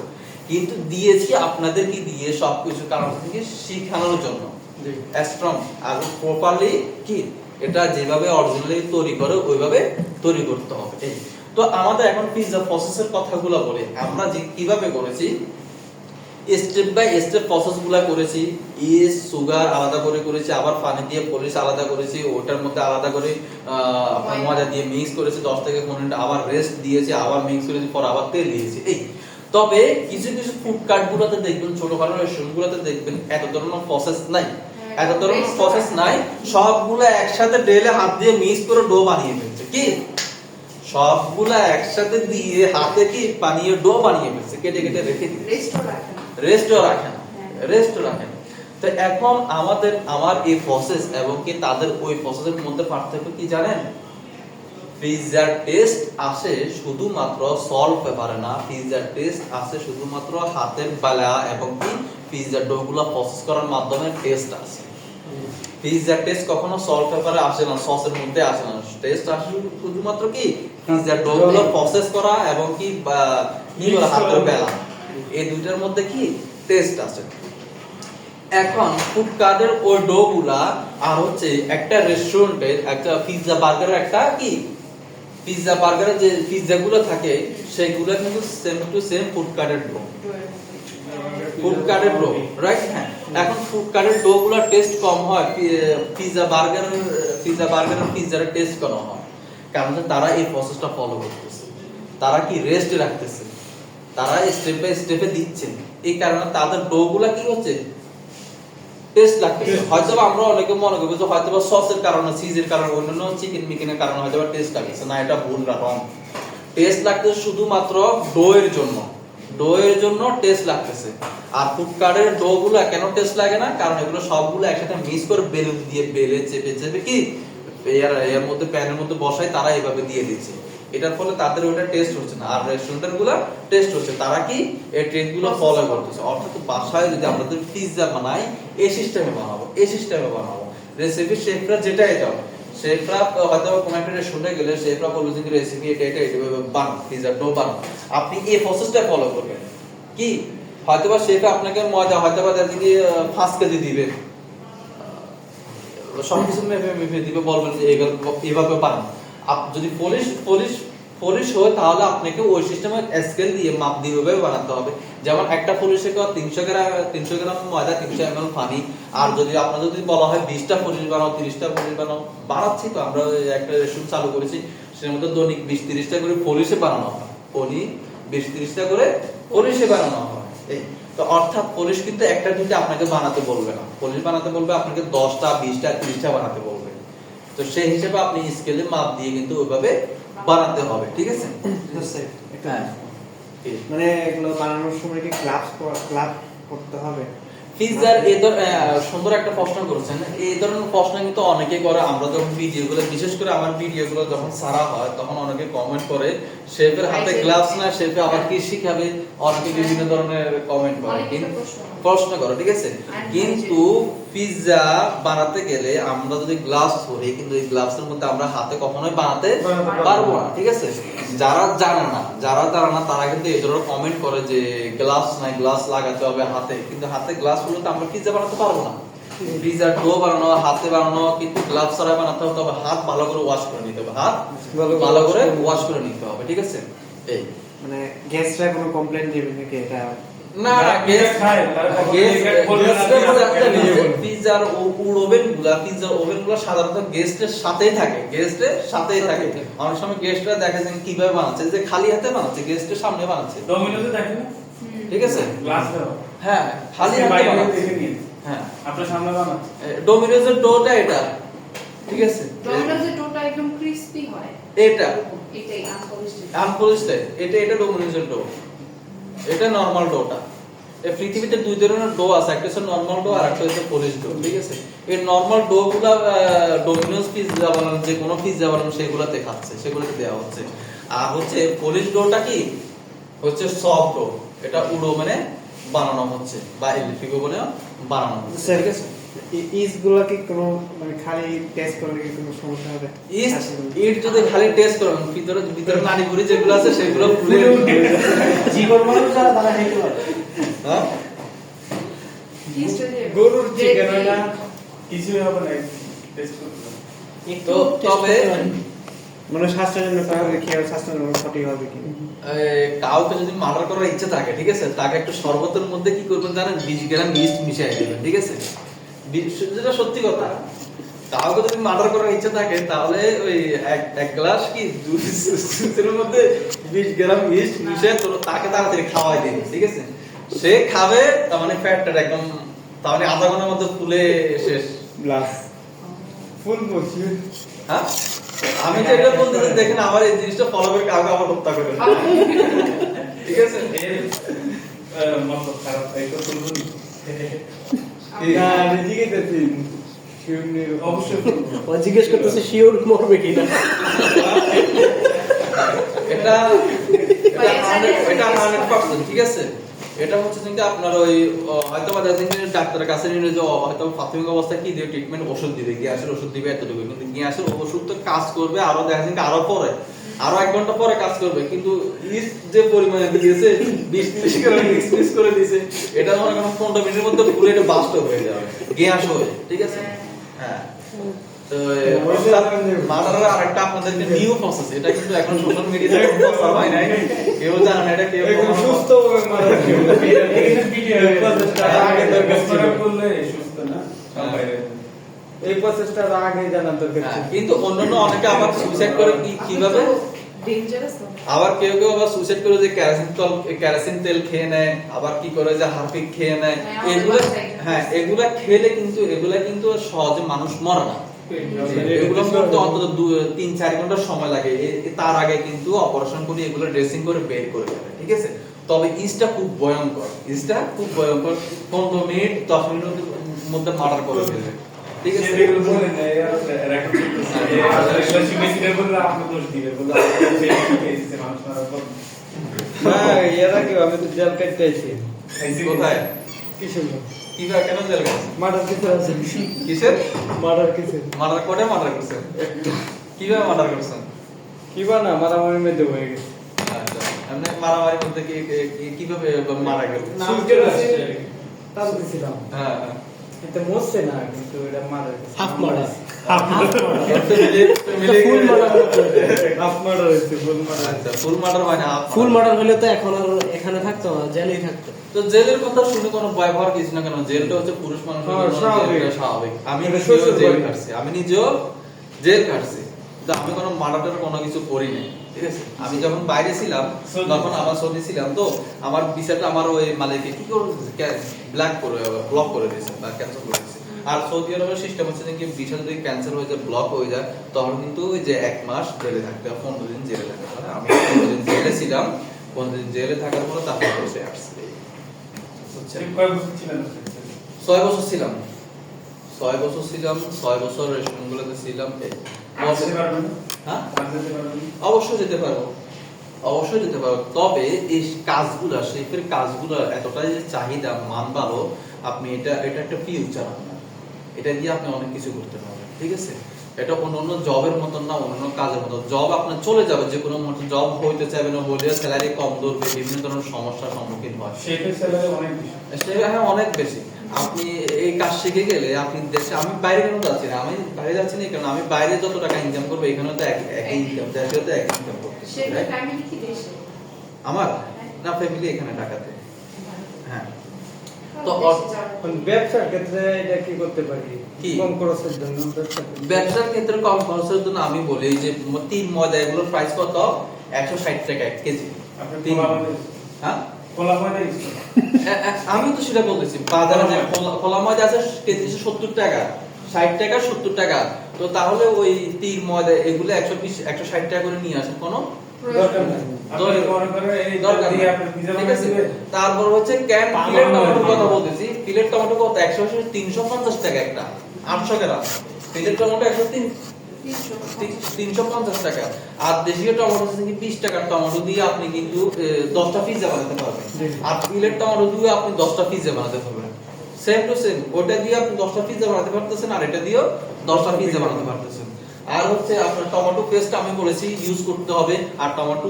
কিন্তু দিয়েছি আপনাদেরকে দিয়ে সবকিছু কারণ থেকে শেখানোর জন্য। স্ট্রং আর প্রপারলি কি এটা যেভাবে অরিজিনালি তৈরি করে ওইভাবে তৈরি করতে হবে। তো আমাদের এখন পিজ্জা প্রসেসের কথাগুলো বলি, আমরা যে কিভাবে করেছি, স্টেপ বাই স্টেপ প্রসেসগুলো করেছি। ইস্ট সুগার আলাদা করে করেছি, আবার পানি দিয়ে পলিশ আলাদা করেছি, ওটার মধ্যে আলাদা করে আপনার ময়দা দিয়ে মিক্স করেছি 10 থেকে 15 মিনিট, আবার রেস্ট দিয়েছি, আবার মিক্স করেছি, পর আবার তেল দিয়েছি। তবে কিছু কিছু ফুড কার্টগুলোতে দেখবেন, ছোটখাটো রেস্টুরেন্টগুলোতে দেখবেন এত ধরনের প্রসেস নাই, সবগুলো একসাথে ঢেলে হাত দিয়ে মিক্স করে ডো বানিয়ে ফেলছে। কি সবগুলা একসাথে দিয়ে হাতে কি বানিয়ে ডো বানিয়ে ফেলছে, কেটে রেখে দিয়ে রেস্টও রাখেন। তো এখন আমার এই প্রসেস এবং কি তাদের ওই প্রসেসের মধ্যে পার্থক্য কি জানেন? পিজ্জার টেস্ট আসে শুধুমাত্র সল্ট পেপারে না, পিজ্জার টেস্ট আসে শুধুমাত্র হাতের বেলা এবং কি পিজ্জা ডো গুলো প্রসেস করার মাধ্যমে টেস্ট আসে। পিজ্জার টেস্ট কখনো সল্ট পেপারে আসে না, সসের মধ্যে আসে না। টেস্ট আসে শুধুমাত্র কি পিজ্জার ডো গুলো প্রসেস করা এবং কি হাতের বেলা, এই দুইটার মধ্যে কি টেস্ট আছে। এখন ফুড কার্টের ওই ডো গুলা আর হচ্ছে একটা রেস্টুরেন্টের একটা পিজ্জা বার্গারের একটা কি পিজ্জা বার্গারের যে পিজ্জা গুলো থাকে সেগুলো কিন্তু সেম টু সেম ফুড কার্টের ডো, রাইট? হ্যাঁ, এখন ফুড কার্টের ডো গুলো টেস্ট কম হয়, পিজ্জা বার্গারের পিজ্জার টেস্ট কম হয়, কারণ তারা এই প্রসেসটা ফলো করতেছে, তারা কি রেস্ট রাখতেছে, তারা স্টেপ বাই স্টেপে দিচ্ছে। এই কারণে তাদের ডো গুলা কি হচ্ছে টেস্ট লাগতেছে। হয়তো আমরা অনেকে মনে করব যে হয়তো সসের কারণে, চিজের কারণে, অন্যান্য চিকেন মিকেনের কারণে হয়তো টেস্ট লাগতেছে না, এটা ভুল রকম। টেস্ট লাগতেছে শুধুমাত্র ডো এর জন্য টেস্ট লাগতেছে। আর ফুড কার্টের ডো গুলো কেন টেস্ট লাগে না? কারণ এগুলো সবগুলো একসাথে মিক্স করে বেলুন দিয়ে বেলে চেপে কি এর মধ্যে প্যানের মধ্যে বসায়, তারা এইভাবে দিয়ে দিচ্ছে। এটার ফলে তাদের ওটা টেস্ট হচ্ছে না, আর রেস্টুরেন্টের গুলো টেস্ট হচ্ছে। তারা কি এই ট্রেন্ড গুলো ফলো করতেছে। অর্থাৎ বাসায় যদি আমরা পিজ্জা বানাই এই সিস্টেমে বানাবো। রেসিপি শেফরা যেটাই দাও, শেফরা হয়তো কোনো একটা রেস্টুরেন্টে গেলে শেফরা বলবে যে রেসিপি এটা বানাও, পিজ্জা ডো বানাও, আপনি এই প্রসেসটা ফলো করবেন। কি হয়তোবা শেফরা আপনাকে ময়দা হয়তোবা যদি 5 কেজি দিবে, সবকিছু মেপে দিবে, বলবেন যে এইভাবে বানান। যদি পলিশ হয় তাহলে আপনাকে ওই সিস্টেমে স্কেল দিয়ে মাপ দিয়ে ওইভাবে বানাতে হবে। যেমন একটা পলিশে 300 গ্রাম ময়দা, 300 ml পানি। আর যদি আপনার যদি বলা হয় 20টা পলিশ বানাও, 30টা পলিশ বানাও, বানাচ্ছি তো আমরা একটা রেস্টুরেন্ট চালু করেছি, সেটার মধ্যে দৈনিক 20-30টা করে পলিশে বানানো হয়, 20-30টা করে পলিশে বানানো হয়। তো অর্থাৎ পলিশ কিন্তু একটা দুইটা আপনাকে বানাতে বলবে না, পলিশ বানাতে বলবে আপনাকে 10টা 20টা 30টা বানাতে বলবে। তো সেই হিসেবে আপনি স্কেলে মাপ দিয়ে কিন্তু ওইভাবে বানাতে হবে, ঠিক আছে? মানে এগুলো বানানোর সময় কি ক্লাব করতে হবে? পিৎজার সুন্দর একটা প্রশ্ন করেছেন। এই ধরনের প্রশ্ন কিন্তু অনেকে করে। আমরা যখন ভিডিওগুলো, বিশেষ করে আমার ভিডিওগুলো যখন ছাড়া হয় তখন অনেকে কমেন্ট করে শেফের হাতে গ্লাভস না, শেফে আবার কি শিখাবে, অনেকে বিভিন্ন ধরনের কমেন্ট করে, কিন্তু প্রশ্ন করে, ঠিক আছে। কিন্তু পিৎজা বানাতে গেলে আমরা যদি গ্লাভস পরি, কিন্তু এই গ্লাভসের মধ্যে আমরা হাতে কখনোই বানাতে পারবো না, ঠিক আছে। যারা জানে না তারা কিন্তু এই ধরনের কমেন্ট করে যে গ্লাভস নাই, গ্লাভস লাগাতে হবে হাতে, কিন্তু হাতে গ্লাভস হলে তো আমরা পিৎজা বানাতে পারবো না। পিৎজার ডো বানানো হাতে বানানো, কিন্তু গ্লাভস ছাড়া বানাতে হবে, তবে হাত ভালো করে ওয়াশ করে নিতে হবে, হাত ভালো করে ওয়াশ করে নিতে হবে, ঠিক আছে। এই মানে গেস্টরা কোনো কমপ্লেইন দিবে নাকি এটা? না, পিৎজার ওভেনগুলো সাধারণত গেস্টের সাথেই থাকে, অনেক সময় গেস্টরা দেখে যে কিভাবে বানাচ্ছে, যে খালি হাতে বানাচ্ছে, গেস্টের সামনে বানাচ্ছে, ডোমিনোতে দেখেন না, ঠিক আছে, গ্লাস দাও, হ্যাঁ খালি হাতে বানাচ্ছে, হ্যাঁ আপনার সামনে বানাচ্ছে। ডোমিনোজের ডোটা এটা, ঠিক আছে, ডোমিনোজের ডোটা একদম ক্রিস্পি হয়, এটাই আনপলিশড, এটা ডোমিনোজের ডো, এটা নরমাল ডোটা। এই পৃথিবীতে দুই ধরনের ডো আছে, একটা হচ্ছে নরমাল ডো আর একটা হচ্ছে পলিশ ডো, ঠিক আছে। এই নরমাল ডো গুলা ডোমিনোজ পিৎজা বানানো, যে কোনো পিৎজা বানানো সেগুলোতে খাচ্ছে, সেগুলোতে দেওয়া হচ্ছে। আর হচ্ছে পলিশ ডোটা কি হচ্ছে সফট ডো, এটা উডো মানে বানানো হচ্ছে, বা এলপিগো বলে বানানো হচ্ছে, ঠিক আছে। ইস্ট গুলো কি কোনো মানে খালি টেস্ট করলে কি কোনো সমস্যা হবে? ইট যদি খালি টেস্ট করেন, ভিতরে নাড়িভুড়ি যেগুলো আছে সেগুলো ফুলে জীবন মানুষ যারা তারা হেঁটে পারে। হ্যাঁ, গরুর চিকেন হয় না, কিছুই হবে না, টেস্ট করতে হবে। তো তবে মানে স্বাস্থ্যের জন্য তাহলে কি হবে, স্বাস্থ্যের জন্য সঠিক হবে কি? কাউকে যদি মার্ডার করার ইচ্ছা থাকে, ঠিক আছে, তাকে একটু শরবতের মধ্যে কি করবেন জানেন, 20 গ্রাম ইস্ট মিশিয়ে দিবেন, ঠিক আছে। যেটা সত্যি কথা, কাউকে যদি মার্ডার করার ইচ্ছা থাকে তাহলে ওই এক গ্লাস কি জুসের মধ্যে 20 গ্রাম ইস্ট মিশিয়ে তাকে তাড়াতাড়ি খাওয়াই দিন, ঠিক আছে। সে খাবে, তার মানে ফ্যাটটা একদম, তার মানে আধা ঘন্টার মধ্যে ফুলে শেষ গ্লাস ফুল বসি। হ্যাঁ, আমি যেটা বলতে দেখেন আমার এই জিনিসটা ফলো করে কাউকে আবার হত্যা করে, ঠিক আছে। এর মতলব খারাপ, এটা শুনুন। না নিজেকে দেখি শিউনের অবশ্যই ও জিজ্ঞেস করতেছে শিওর মরবে কিনা। এটা 100%, ঠিক আছে। এটা হচ্ছে কিন্তু আপনার ওই হয়তো বা ডাক্তারের কাছে নিয়ে যে হয়তো প্রাথমিক অবস্থায় কি দিয়ে ট্রিটমেন্ট, ওষুধ দিবে, গ্যাসের ওষুধ দিবে এতটুকু, কিন্তু গ্যাসের ওষুধ তো কাজ করবে আরো, দেখা যাচ্ছে আরো পরে, আরো 1 ঘন্টা পরে কাজ করবে, কিন্তু ইস্ট যে পরিমাণে দিয়েছে 20 করে মিক্স করে দিয়েছে, এটা মনে করেন 15 মিনিটের মধ্যে ফুলে এটা বাস্ট হয়ে যাবে, গ্যাস হয়ে, ঠিক আছে। হ্যাঁ, তো মার্ডারের আরেকটা আপনাদেরকে নিউ প্রসেস, এটা কিন্তু এখন সোশ্যাল মিডিয়াতে প্রচার হয় নাই, কেউ জানে না, এটা কেউ সুস্থ হবে মারা ভিডিও আগে দরকার ছিল করলে সুস্থ না বাইরে। এই প্রসেসটা আগে জানা দরকার ছিল। কিন্তু অন্যান্য অনেকে আবার সুইসাইড করে কিভাবে, ডেঞ্জারাস না, আবার কেউ আবার সুইসাইড করে যে কেরোসিন তেল খেয়ে নেয়, আবার কি করে যে হারপিক খেয়ে নেয়, এগুলা খেলে কিন্তু এগুলা কিন্তু সহজে মানুষ মরে না, এগুলো মরতে অন্তত 3-4 ঘন্টা সময় লাগে, তার আগে কিন্তু অপারেশন করে এগুলো ড্রেসিং করে বের করে দেবে, ঠিক আছে। তবে ইস্টটা খুব ভয়ঙ্কর, 15 মিনিট 10 মিনিটের মধ্যে মার্ডার করে ফেলবে, ঠিক আছে। সেগুলো বলে না, রেকর্ড করতেছে, এগুলো শিখে বললে আপনি দোষ দিবেন, বললে আপনি শিখেছেন মানুষ মারার পর। না এরা কি আমি তো জেল কাটতে আইছি। কোথায় কিসের কিভাবে কেন জেল গেছে, মার্ডার কিসের আছে? কিসের মার্ডার কিসের? মার্ডার করে মার্ডার করছেন, কিভাবে মার্ডার করছেন? কি বানা মারামারির মধ্যে হয়ে গেছে। আচ্ছা, আপনি মারামারির মধ্যে কিভাবে মারা গেল? সুলকের আছে তার দিছিলাম। হ্যাঁ, এটা মরছে না, কিন্তু এটা মারা গেছে। হাফ মারা ফুল মার্ডার, হাফ মার্ডার হইছে, ফুল মার্ডার। আচ্ছা, ফুল মার্ডার মানে ফুল মার্ডার হলে তো এখন আর এখানে থাকতো না, জেলেই থাকতো। তো জেলের কথা শুনে কোনো ভয় পাওয়ার কিছু না, কেন জেলটা হচ্ছে পুরুষ মানুষের জন্য স্বাভাবিক। আমি নিজেও জেল কাটছি, জেল কাটছি, তো আমি কোনো মার্ডারের কোনো কিছু করি নাই, ঠিক আছে। আমি যখন বাইরে ছিলাম তখন আমার সৌদি ছিলাম, তো আমার ভিসাটা আমার ওই মালিককে কি করে ব্লক করে দিয়েছে বা ক্যান্সেল করে দিয়েছে। আর সৌদি আরবের সিস্টেম হচ্ছে যে ভিসা যদি ক্যান্সেল হয়ে যায়, ব্লক হয়ে যায়, তখন কিন্তু ওই যে 1 মাস জেলে থাকতে হয়, 15 দিন জেলে থাকতে হয়। আমি 15 দিন জেলে ছিলাম, 15 দিন জেলে থাকার পরে তারপর বসে আসছি, বুঝছেন। কয় বছর ছিলেন? 6 বছর ছিলাম 6 বছর ছিলাম 6 বছর রেস্টুরেন্টগুলোতে ছিলাম আসতে পারবেন না? হ্যাঁ আসতে পারবেন না? অবশ্যই যেতে পারবো তবে এই কাজগুলো শেফের কাজগুলো এতটাই যে চাহিদা মান ভালো আপনি এটা একটা ফিউচার আপনার এটা দিয়ে আপনি অনেক কিছু করতে পারবেন ঠিক আছে এটা অন্য জবের মতন না অন্য কাজের মতো জব আপনার চলে যাবে যে কোনো মুহূর্তে জব হইতে চাইবে না হলে স্যালারি কম ধরবে বিভিন্ন ধরনের সমস্যার সম্মুখীন হয় শেফের স্যালারি অনেক বেশি। হ্যাঁ অনেক বেশি আপনি এই কাজ শিখে গেলে আপনি দেশে আমি বাইরে কেন যাচ্ছি না আমি বাইরে যাচ্ছি না কেন আমি বাইরে যত টাকা ইনকাম করবো এখানে তো একই ইনকাম দেশে তো একই ইনকাম করতে শেফের ফ্যামিলি কি দেশে? আমার না ফ্যামিলি এখানে ঢাকাতে হ্যাঁ তো দেশে যাওয়ার। এখন ব্যবসার ক্ষেত্রে এটা কি করতে পারি কি? কম খরচের জন্য ব্যবসার ক্ষেত্রে? ব্যবসার ক্ষেত্রে কম খরচের জন্য আমি বলি যে 3 ময়দা এগুলোর প্রাইস কত 160 টাকা 1 কেজি আপনি তিন। খোলা ময়দা হ্যাঁ খোলা ময়দা ইউজ করেন? আমি তো সেটা বলতেছি বাজারে যে খোলা ময়দা আছে কেজি 70 টাকা 60 টাকা 70 টাকা তো তাহলে ওই 3 ময়দা এগুলো 120 160 টাকা করে নিয়ে আসেন কোনো দরকার নাই। আপনি মনে করেন এই দরকার দিয়ে নেই। আপনি পিজ্জা ঠিক আছে বানিয়ে তারপর হচ্ছে ক্যান পান প্লেট বানানো টমেটোর হয়। কথা বলতেছি প্লেট টমেটো কত 180 350 টাকা একটা 800 গ্রাম প্লেট টমেটো 350 টাকা আর দেশীয় টমেটো হচ্ছে কি 20 টাকার টমেটো দিয়ে আপনি কিন্তু 10টা পিজ্জা বানাতে পারবেন আর প্লেট টমেটো দিয়ে আপনি 10টা পিজ্জা বানাতে পারবেন সেম টু সেম ওটা দিয়ে আপনি 10টা পিজ্জা বানাতে পারতেছেন আর এটা দিয়েও 10টা পিজ্জা বানাতে পারতেছেন আর হচ্ছে আপনার টমেটো পেস্ট আমি বলেছি ইউজ করতে হবে আর টমেটো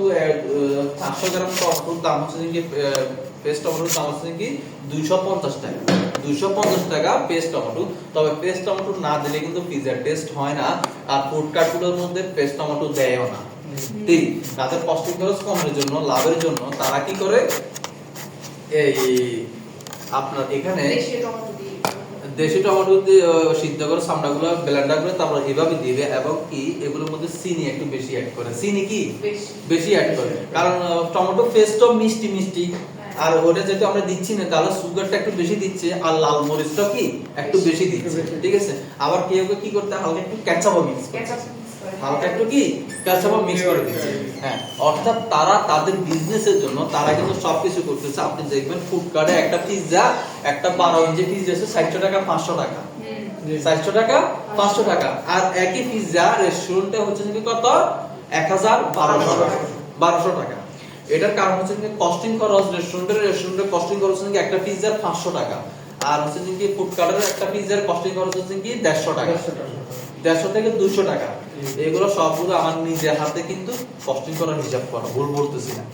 400 গ্রাম টমেটোর দাম হচ্ছে কি পেস্ট টমেটোর দাম হচ্ছে কি 250 টাকা 250 টাকা পেস্ট টমেটো তবে পেস্ট টমেটো না দিলে কিন্তু পিজ্জার টেস্ট হয় না আর ফুড কার্টগুলোর মধ্যে পেস্ট টমেটো দেয়ও না ঠিক তাদের কষ্ট খরচ কমের জন্য লাভের জন্য তারা কি করে এই আপনার এখানে দেশে টমেটো দিয়ে দেশি টমেটো দিয়ে সিদ্ধ করে চামড়াগুলো ব্লেন্ডার করে তারপর এভাবে দিবে এবং কি এগুলোর মধ্যে চিনি একটু বেশি অ্যাড করে চিনি কি বেশি বেশি অ্যাড করে কারণ টমেটো পেস্টও মিষ্টি মিষ্টি আর ওটা যেহেতু আমরা দিচ্ছি না তাহলে সুগারটা একটু বেশি দিচ্ছে আর লাল মরিচটা কি একটু বেশি দিচ্ছে ঠিক আছে আবার কেউ কেউ কি করতে হালকা একটু ক্যাচাপও মিক্স করে কেচাপ মিক্স করে হালকা একটু কি ক্যাচাপও মিক্স করে দিচ্ছে হ্যাঁ অর্থাৎ তারা তাদের বিজনেসের জন্য তারা কিন্তু সবকিছু করতেছে আপনি দেখবেন ফুড কার্টে একটা পিজ্জা একটা 12 ইঞ্চি পিজ্জা আছে 60 টাকা 500 টাকা 400 টাকা 500 টাকা আর একই পিজ্জা রেস্টুরেন্টে হচ্ছে কি কত 1200 টাকা এটার কারণ হচ্ছে কি কস্টিং খরচ রেস্টুরেন্টের কস্টিং খরচ হচ্ছে কি একটা পিজ্জার 500 টাকা আর হচ্ছে কি ফুড কার্টের একটা পিজ্জার কস্টিং খরচ হচ্ছে কি 150 টাকা 150 থেকে 200 টাকা এগুলো সবগুলো আমার নিজের হাতে কিন্তু কস্টিং করার হিসাব করা ভুল বলতেছি না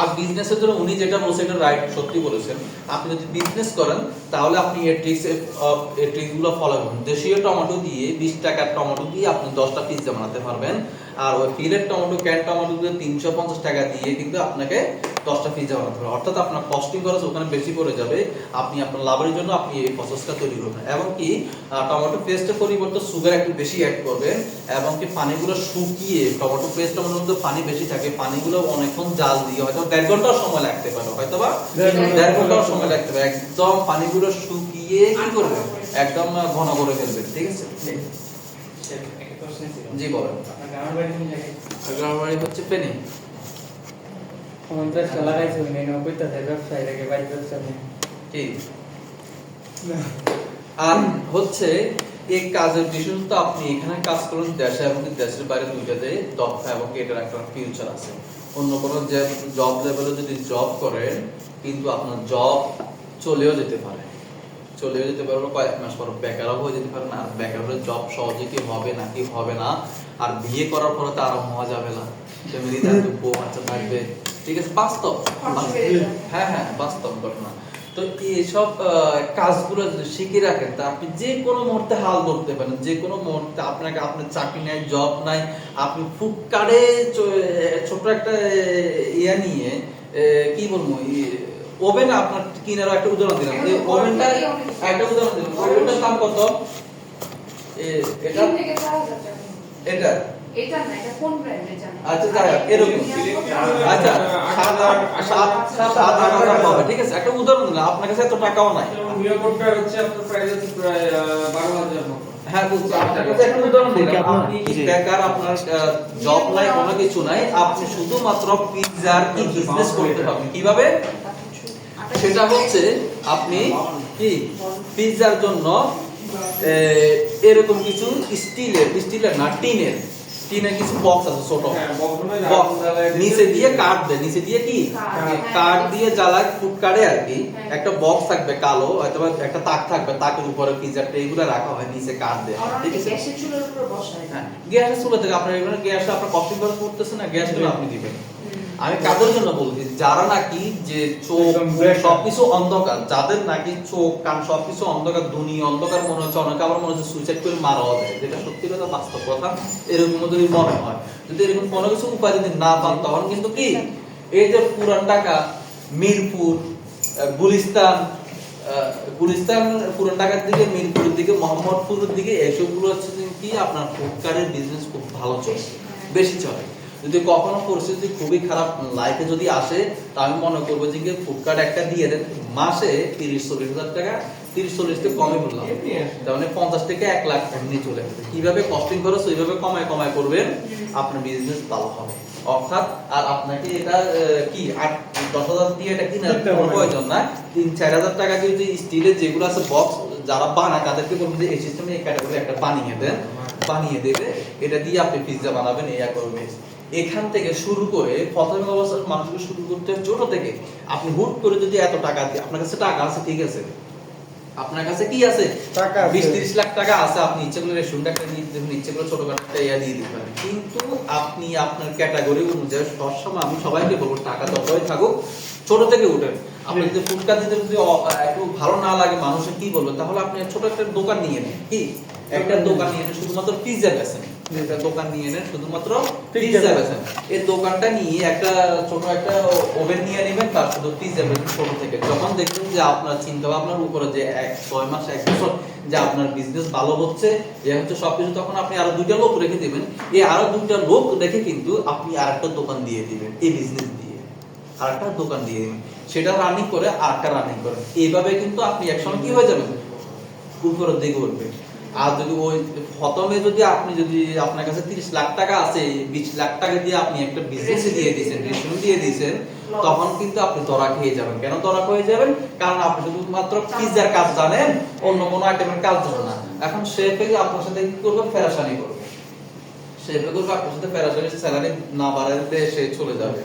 আর বিজনেসের জন্য উনি যেটা বলছেন এটা রাইট সত্যি বলেছেন আপনি যদি বিজনেস করেন তাহলে আপনি এই ট্রিক্সগুলো ফলো করুন দেশীয় টমেটো দিয়ে 20 টাকার টমেটো দিয়ে আপনি 10টা পিজ্জা বানাতে পারবেন আর ওই ফিলেট টমেটো ক্যান টমেটো দিয়ে 350 টাকা দিয়ে কিন্তু আপনাকে 10টা পিজ্জা বানাতে পারবেন অর্থাৎ আপনার কস্টিং খরচ ওখানে বেশি পড়ে যাবে আপনি আপনার লাভের জন্য আপনি এই প্রসেসটা তৈরি করবেন এবং কি টমেটো পেস্টের পরিবর্তে সুগার একটু বেশি অ্যাড করবেন এবং কি পানিগুলো শুকিয়ে টমেটো পেস্টের মধ্যে পানি বেশি থাকে পানিগুলো অনেকক্ষণ জাল দিয়ে হয়তো 1.5 ঘন্টা সময় লাগতে পারে হয়তো বা 1.5 ঘন্টা সময় লাগতে পারে একদম পানিগুলো শুকিয়ে কি করবেন একদম ঘন করে ফেলবেন ঠিক আছে একটা প্রশ্ন ছিল। জি বলেন আপনার গ্রামের বাড়ি কোন জায়গায়? গ্রামের বাড়ি হচ্ছে পেনি আমার ব্যবসা লাগাইছে নেই না কইতাছে ব্যবসা এটাকে বাইক ব্যবসা নেই কি আর হচ্ছে এই কাজের বিষয় তো আপনি এখানে কাজ করুন দেশে এবং দেশের বাইরে দুইটাতে দক্ষ এবং এটার একটা ফিউচার আছে অন্য কোনো যে জব লেভেলে যদি জব করেন কিন্তু আপনার জব চলেও যেতে পারে কয়েক মাস পর বেকারও হয়ে যেতে পারে না আর বেকার হলে জব সহজে কি হবে নাকি হবে না আর বিয়ে করার পরে তো আরাম হওয়া যাবে না ফ্যামিলি থাকবে বউ বাচ্চা থাকবে ঠিক আছে বাস্তব হ্যাঁ হ্যাঁ বাস্তব ঘটনা তো এইসব কাজগুলো যদি শিখে রাখেন তা আপনি যে কোনো মুহূর্তে হাল ধরতে পারেন যে কোনো মুহূর্তে আপনার চাকরি নাই জব নাই আপনি ফুড কার্ডে ছোট একটা ইয়া নিয়ে কি বলবো ওভেন আপনার কিনারও একটা উদাহরণ দিলাম এই ওভেনটা একটা উদাহরণ দিলাম ওভেনটার দাম কত এটা 3 থেকে 4000 টাকা এটা এটা না এটা কোন ব্র্যান্ডের জানেন আচ্ছা যাই হোক, এরকম আচ্ছা 7,000 হবে ঠিক আছে একটা উদাহরণ দিলাম আপনার কাছে এত টাকাও নাই যেমন নিয়োগটা হচ্ছে আপনার প্রাইস আছে প্রায় 12,000 মতো। হ্যাঁ বুঝছি আপনার কাছে একটা উদাহরণ দিলাম আপনি বেকার আপনার জব নাই কোনো কিছু নাই আপনি শুধুমাত্র পিৎজার কি বিজনেস করতে পারবেন কিভাবে সেটা হচ্ছে আপনি কি পিৎজার জন্য এরকম কিছু স্টিলের না টিনের কিছু বক্স আছে ছোট হ্যাঁ, বক্স বক্স নিচে দিয়ে কাঠ দেয়, নিচে দিয়ে কি কাঠ দিয়ে জ্বালায় ফুড কাটে আর কি। একটা বক্স থাকবে কালো, হয়তো একটা তাক থাকবে, তাকের উপরে পিৎজার ট্রেগুলো রাখা হয়, নিচে কাঠ দেয়, ঠিক আছে? গ্যাসের চুলার উপর বসায়। হ্যাঁ, গ্যাসের চুলা থেকে আপনার এখানে গ্যাস আপনার কফি বার করতেছে না, গ্যাসগুলো আপনি দিবেন। আমি কাদের জন্য বলছি, যারা নাকি যে চোখ একদম black। সবকিছু অন্ধকার, যাদের নাকি চোখ কান সবকিছু অন্ধকার, দুনিয়া অন্ধকার মনে হচ্ছে, অনেকে আবার মনে হচ্ছে সুইসাইড করে মারা হবে, যেটা সত্যি কথা বাস্তব কথা, এরকম যদি মনে হয়, যদি এরকম কোনো কিছু উপায় যদি না পান, তখন কিন্তু কি এই যে পুরান ঢাকা, মিরপুর, গুলিস্তান, পুরান ঢাকার দিকে, মিরপুরের দিকে, মোহাম্মদপুরের দিকে, এসবগুলো হচ্ছে কি আপনার ফুডকারের বিজনেস খুব ভালো চলে, বেশি চলে। যদি কখনো পরিস্থিতি খুবই খারাপ লাইফে যদি আসে, তা আমি মনে করবো যে ফুডকার্ট একটা দিয়ে দেন, মাসে 30-40 হাজার টাকা, 30-40 থেকে কমে বললাম, তার মানে 50 থেকে 1 লাখ এমনি চলে আসবে। কিভাবে কস্টিং খরচ ওইভাবে কমায় করবেন, আপনার বিজনেস ভালো হবে। অর্থাৎ আর আপনাকে এটা কি 8-10 হাজার দিয়ে এটা কিনার কোনো প্রয়োজন না, 3-4 হাজার টাকা দিয়ে যে স্টিলের যেগুলো আছে বক্স, যারা বানায় তাদেরকে বলবেন যে এই সিস্টেমে এই ক্যাটাগরি একটা বানিয়ে দেন, বানিয়ে দেবে, এটা দিয়ে আপনি পিৎজা বানাবেন, ইয়া করবেন। এখান থেকে শুরু করে প্রথম অবস্থার মানুষকে শুরু করতে হয় ছোট থেকে। আপনি হুট করে যদি এত টাকা দিয়ে, আপনার কাছে টাকা আছে, ঠিক আছে, আপনার কাছে কি আছে, টাকা আছে। 20-30 লাখ টাকা আছে, আপনি ইচ্ছে করলে রেস্টুরেন্ট একটা নিয়ে দিতে, ইচ্ছে করলে ছোটখাটো একটা ইয়া দিয়ে দিতে পারেন। কিন্তু আপনি আপনার ক্যাটাগরি অনুযায়ী সবসময় আমি সবাইকে বলবো, টাকা যতই থাকুক ছোট থেকে উঠেন। আপনি যদি ফুডকার্ট দিতে যদি একটু ভালো না লাগে, মানুষের কি বলবে, তাহলে আপনি ছোট একটা দোকান নিয়ে নেন, কি একটা দোকান নিয়ে নেন, শুধুমাত্র পিৎজা বেচেন, একটা দোকান নিয়ে নেন, শুধুমাত্র পিৎজা বেচেন। এই দোকানটা নিয়ে একটা ছোট একটা ওভেন নিয়ে নেবেন, তার শুধু পিৎজা বেচেন ছোট থেকে। যখন দেখবেন যে আপনার চিন্তা ভাবনার উপরে যে 6 মাস 1 বছর যে আপনার বিজনেস ভালো হচ্ছে, যে হচ্ছে সবকিছু, তখন আপনি আরো 2টা লোক রেখে দিবেন। এই আরো 2টা লোক রেখে কিন্তু আপনি আরেকটা দোকান দিয়ে দিবেন, এই বিজনেস দিয়ে আরেকটা দোকান দিয়ে দিবেন, সেটা রানিং করে আরেকটা রানিং করেন। এইভাবে কিন্তু আপনি একসঙ্গে কি হয়ে যাবেন, উপরের দিকে উঠবে। আর যদি ওই প্রথমে যদি আপনি যদি আপনার কাছে 30 লাখ টাকা আছে, 20 লাখ টাকা দিয়ে আপনি একটা বিজনেস দিয়ে দিয়েছেন, রেস্টুরেন্ট দিয়ে দিয়েছেন, তখন কিন্তু আপনি ধরা খেয়ে যাবেন। কেন ধরা খেয়ে যাবেন? কারণ আপনি শুধুমাত্র পিৎজার কাজ জানেন, অন্য কোনো আইটেমের কাজ জানেন না। এখন শেফে আপনার সাথে কি করবে, ফেরাসানি করবে, শেফে করবে আপনার সাথে ফেরাসানি, স্যালারি না বাড়াতে সে চলে যাবে,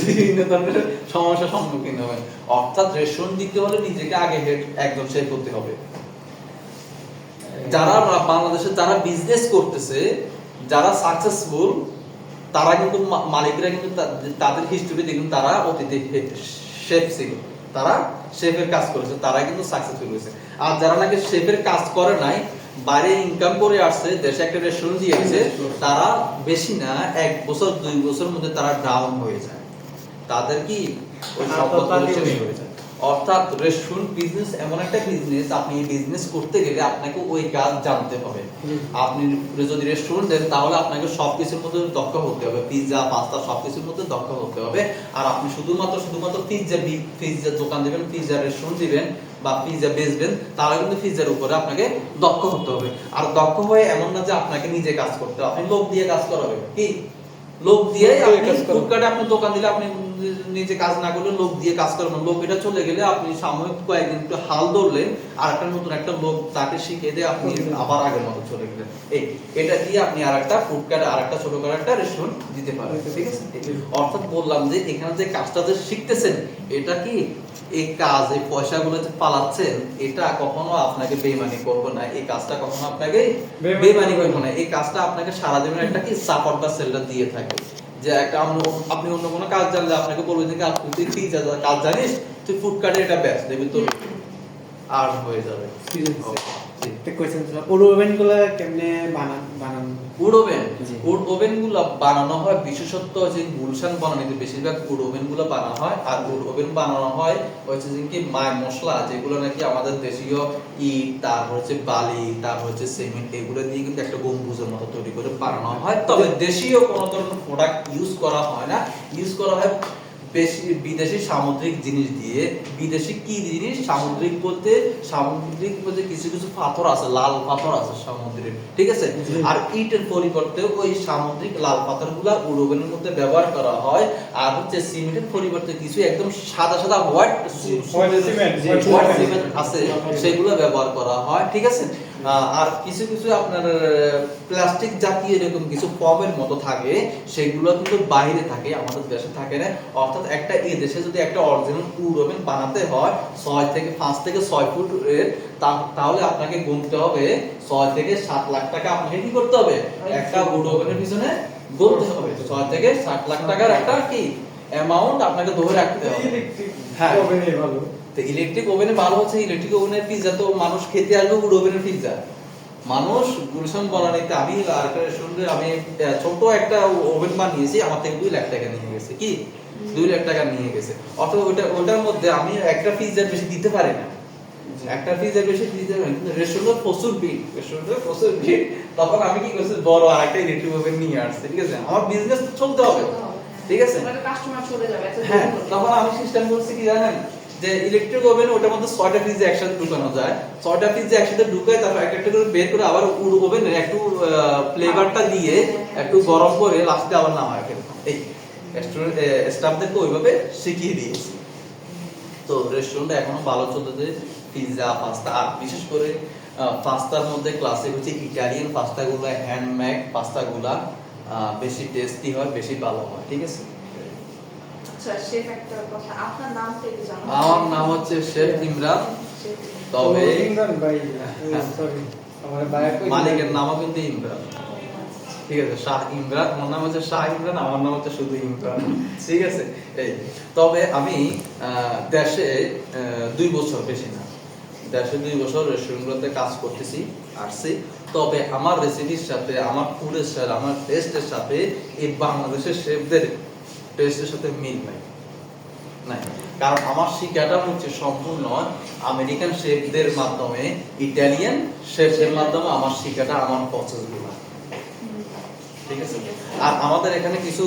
বিভিন্ন ধরনের সমস্যার সম্মুখীন হবেন। অর্থাৎ রেস্টুরেন্ট দিতে হলে নিজেকে আগে একদম শেফ করতে হবে। যারা বাংলাদেশে যারা বিজনেস করতেছে, যারা সাকসেসফুল, তারা কিন্তু মালিকরা কিন্তু তাদের হিস্ট্রি দেখুন, তারা অতীতে শেফ ছিল, তারা শেফের কাজ করেছে, তারা কিন্তু সাকসেসফুল হয়েছে। আর যারা নাকি শেফের কাজ করে নাই, বাইরে ইনকাম করে আসছে, দেশে একটা রেস্টুরেন্ট দিয়েছে, তারা বেশি না 1 বছর 2 বছরের মধ্যে তারা ডাউন হয়ে যায়, তাদের কি ওই সম্পদ শেষ হয়ে যায়। অর্থাৎ রেস্টুরেন্ট বিজনেস এমন একটা বিজনেস, আপনি এই বিজনেস করতে গেলে আপনাকে ওই কাজ জানতে হবে। আপনি যদি রেস্টুরেন্ট দেন, তাহলে আপনাকে সবকিছুর মধ্যে দক্ষ হতে হবে, পিৎজা পাস্তা সবকিছুর মধ্যে দক্ষ হতে হবে। আর আপনি শুধুমাত্র পিৎজা দোকান দিবেন, পিৎজা রেস্টুরেন্ট দিবেন বা পিৎজা বেচবেন, তাহলে কিন্তু পিৎজার উপরে আপনাকে দক্ষ হতে হবে। আর দক্ষ হয়ে এমন না যে আপনাকে নিজে কাজ করতে হবে, আপনি লোক দিয়ে কাজ করাবেন, কি লোক দিয়ে আপনি ফুডকার্টে আপনি দোকান দিলে, আপনি নিজে কাজ না করলে লোক দিয়ে কাজ করবেন। লোক এটা চলে গেলে আপনি সাময়িক কয়েকদিন একটু হাল ধরলেন, আর একটা নতুন একটা লোক তাকে শিখিয়ে দিয়ে আপনি আবার আগের মতো চলে গেলেন। এটা দিয়ে আপনি আরেকটা ফুডকার্টে আরেকটা ছোটখাটো একটা রেস্টুরেন্ট দিতে পারেন, ঠিক আছে? অর্থাৎ বললাম যে এখানে যে কাজটা যে শিখতেছেন, এটা কি এই কাজ, এই পয়সাগুলো যে পালাচ্ছেন, এটা কখনো আপনাকে বেইমানি করবে না, এই কাজটা কখনো আপনাকে বেইমানি করবে না। এই কাজটা আপনাকে সারা জীবন একটা কি সাপোর্ট বা সেল্টার দিয়ে থাকে। যে একটা আপনি অন্য কোনো কাজ জানলে আপনাকে বলবে যে তুই পিৎজা কাজ জানিস, তুই ফুডকার্টে এটা ব্যাচ দেবি, তোর আর হয়ে যাবে। উড ওভেন গুলা কেমনে বানান? উড ওভেন গুলো বানানো হয় বিশেষত্ব যে গুলশান বনানীতে বেশিরভাগ উড ওভেন গুলো বানানো হয়। আর উড ওভেন বানানো হয় হচ্ছে যে কি মায় মশলা, যেগুলো নাকি আমাদের দেশীয় ইট, তারপর হচ্ছে বালি, তারপর হচ্ছে সিমেন্ট, এগুলো দিয়ে কিন্তু একটা গম্বুজের মতো তৈরি করে বানানো হয়। তবে দেশীয় কোনো ধরনের প্রোডাক্ট ইউজ করা হয় না, ইউজ করা হয় বিদেশি সামুদ্রিক জিনিস দিয়ে, বিদেশি কি জিনিস, সামুদ্রিক বলতে কিছু কিছু পাথর আছে, লাল পাথর আছে সমুদ্রের, ঠিক আছে, আর ইটের পরিবর্তে ওই সামুদ্রিক লাল পাথরগুলা উডোভেনের মধ্যে ব্যবহার করা হয়, আর হচ্ছে সিমেন্টের পরিবর্তে কিছু একদম সাদা সাদা হোয়াইট সিমেন্ট আছে সেগুলো ব্যবহার করা হয়, ঠিক আছে। আর কিছু কিছু আপনার প্লাস্টিক জাতীয় এরকম কিছু ফর্মের মতো থাকে, সেগুলো কিন্তু বাইরে থাকে, আমাদের দেশে থাকে না। অর্থাৎ একটা এই দেশে যদি একটা অরিজিনাল উড ওভেন বানাতে হয় 5 থেকে 6 ফুট এর, তাহলে আপনাকে গুনতে হবে 6 থেকে 7 লাখ টাকা আপনাকে কি করতে হবে, একটা উড ওভেনের পিছনে গুনতে হবে। 6 থেকে 7 লাখ টাকার একটা কি অ্যামাউন্ট আপনাকে ধরে রাখতে হবে। হ্যাঁ, ভালো। তো ইলেকট্রিক ওভেনে ভালো হচ্ছে, ইলেকট্রিক ওভেনের পিৎজা তো মানুষ খেতে আসবে উড ওভেনের পিৎজা। মানুষ গুলশান বনানীতে আমি আরেকটা রেস্টুরেন্টে আমি ছোট একটা ওভেন বানিয়েছি, আমার থেকে 2 লাখ টাকা নিয়ে গেছে, কি 2 লাখ টাকা নিয়ে গেছে। অর্থাৎ ওটার মধ্যে আমি একটা পিৎজার বেশি দিতে পারি না, একটা পিৎজার বেশি দিতে পারি না, কিন্তু রেস্টুরেন্টে প্রচুর ভিড়, তখন আমি কি করছি, বড় আরেকটা ইলেকট্রিক ওভেন নিয়ে আসছি, ঠিক আছে, আমার বিজনেস চলতে হবে, ঠিক আছে। কাস্টমার চলে যাবে। হ্যাঁ, তখন আমি সিস্টেম করছি কি জানেন, যে ইলেকট্রিক ওভেন ওটার মধ্যে 6টা পিৎজা একসাথে ঢুকানো যায়, 6টা পিৎজা একসাথে ঢুকায় তারপর একটা করে বের করে আবার উড ওভেনে একটু ফ্লেভারটা দিয়ে একটু গরম করে লাস্টে আবার নামায় ফেলবো। এই রেস্টুরেন্ট স্টাফদেরকে ওইভাবে শিখিয়ে দিয়েছি। তো রেস্টুরেন্টটা এখনো ভালো চলতেছে, পিৎজা, পাস্তা, আর বিশেষ করে পাস্তার মধ্যে ক্লাসিক হচ্ছে ইটালিয়ান পাস্তাগুলো, হ্যান্ডমেড পাস্তাগুলা বেশি টেস্টি হয়, বেশি ভালো হয়, ঠিক আছে। শেফ একটা কথা, আপনার নামটা একটু জানান। আমার নাম হচ্ছে শেফ ইমরান, তবে ইমরান ভাই, সরি আমার ভাই মালিকের নামও কিন্তু ইমরান, ঠিক আছে, শাহ ইমরান। আমার নাম হচ্ছে শাহ ইমরান, আমার নাম হচ্ছে শুধু ইমরান, ঠিক আছে। এই তবে আমি দেশে 2 বছর, বেশি না, দেশে 2 বছর রেস্টুরেন্টগুলোতে কাজ করতেছি আসছি। তবে আমার রেসিপির সাথে, আমার ফুডের সাথে, আমার টেস্টের সাথে এই বাংলাদেশের শেফদের টেস্টের সাথে মিল নাই, কারণ আমার শিক্ষাটা হচ্ছে সম্পূর্ণ আমেরিকান শেফদের মাধ্যমে, ইটালিয়ান শেফদের মাধ্যমে আমার শিক্ষাটা, আমার প্রসেসগুলো, ঠিক আছে। আর আমাদের এখানে কিছু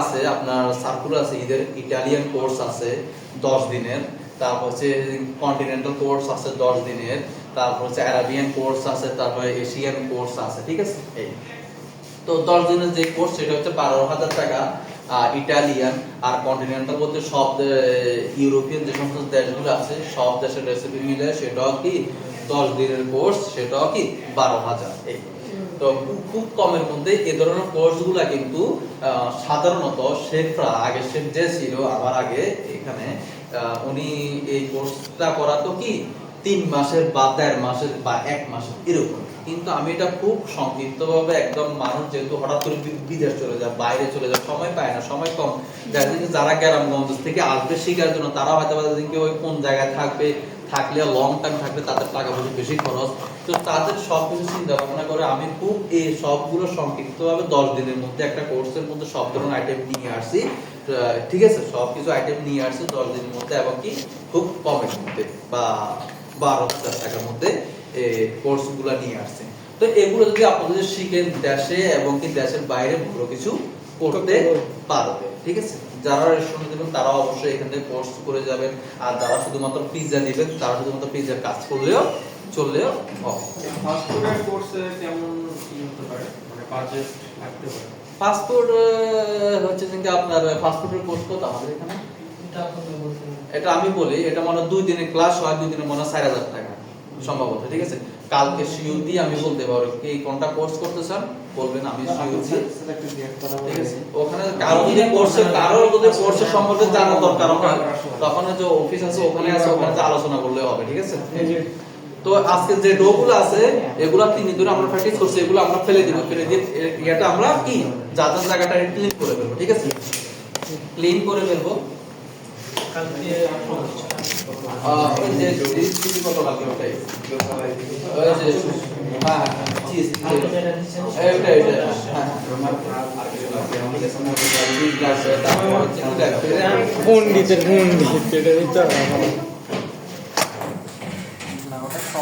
আছে, আপনার সার্কুলার আছে, ঈদের ইটালিয়ান কোর্স আছে 10 দিনের, তারপর হচ্ছে কন্টিনেন্টাল কোর্স আছে 10 দিনের, তারপর হচ্ছে আরাবিয়ান কোর্স আছে, তারপর এশিয়ান কোর্স আছে, ঠিক আছে। এই তো 10 দিনের যে কোর্স সেটা হচ্ছে 12,000 টাকা, ইটালিয়ান আর কন্টিনেন্টাল বলতে সব ইউরোপিয়ান যে সমস্ত দেশগুলো আছে সব দেশের রেসিপি মিলে সেটাও কি 10 দিনের কোর্স, সেটাও কি 12,000। এই তো খুব কমের মধ্যে এই ধরনের কোর্সগুলা কিন্তু সাধারণত শেফরা, আগে শেফ যে ছিল আমার আগে এখানে, উনি এই কোর্সটা করাতো কি 3 মাসের বা 1.5 মাসের বা 1 মাসের এরকম। কিন্তু আমি এটা খুব সংক্ষিপ্তভাবে, একদম মানুষ যেহেতু হঠাৎ করে বিদেশ চলে যায়, বাইরে চলে যায়, সময় পায় না, সময় কম, যারা গ্রামগঞ্জ থেকে আসবে শেখার জন্য তারা হয়তো ওই কোন জায়গায় থাকবে, থাকলে লং টাইম থাকবে, তাদের টাকা পয়সা বেশি খরচ, তো তাদের সবকিছু চিন্তা ভাবনা করে আমি খুব এই সবগুলো সংক্ষিপ্তভাবে 10 দিনের মধ্যে একটা কোর্সের মধ্যে সব ধরনের আইটেম নিয়ে আসছি, ঠিক আছে, সবকিছু আইটেম নিয়ে আসছি 10 দিনের মধ্যে, এবং কি খুব কমের মধ্যে বা 12,000 টাকার মধ্যে কোর্সগুলো নিয়ে আসছে। তো এগুলো যদি আপনাদের শিখেন, দেশে এবং কি দেশের বাইরে ভালো কিছু করতে পারবে, ঠিক আছে। যারা রেস্টুরেন্ট দেবেন তারা অবশ্যই এখান থেকে কোর্স করে যাবেন, আর যারা শুধুমাত্র পিৎজা দিবেন তারা শুধুমাত্র পিৎজার কাজ করলেও চললেও হবে। ফাস্ট ফুডের কোর্সে কেমন কি হতে পারে, মানে বাজেট লাগতে পারে? পাসপোর্ট হচ্ছে যে আপনার পাসপোর্টের কোর্স কত আমাদের এখানে, এটা আমি বলি, এটা মনে 2 দিনের ক্লাস হয়, 2 দিনে মনে 4,000 টাকা সম্ভবত, ঠিক আছে। কালকে শিওর দিয়ে আমি বলতে পারবো কি কোনটা কোর্স করতে চান, বলবেন, আমি শিওর দিই, ঠিক আছে। ওখানে কারো যদি কোর্সের সম্পর্কে জানার দরকার হয়, তখন যে অফিস আছে ওখানে আলোচনা করলে হবে, ঠিক আছে। তো আজকে যে ডোগুলো আছে এগুলা 3 দিন ধরে আমরা প্র্যাকটিস করছি, এগুলো আমরা ফেলে দিব, ফেলে দিয়ে এটা আমরা কি যাদের জায়গাটা ক্লিন করে ফেলবো, ঠিক আছে, ক্লিন করে ফেলবো। ওই যে চিজ কত লাগবে ওটাই, ওই যে হ্যাঁ চিজ এইটা হ্যাঁ পণ্ডিতের পণ্ডিত, এটা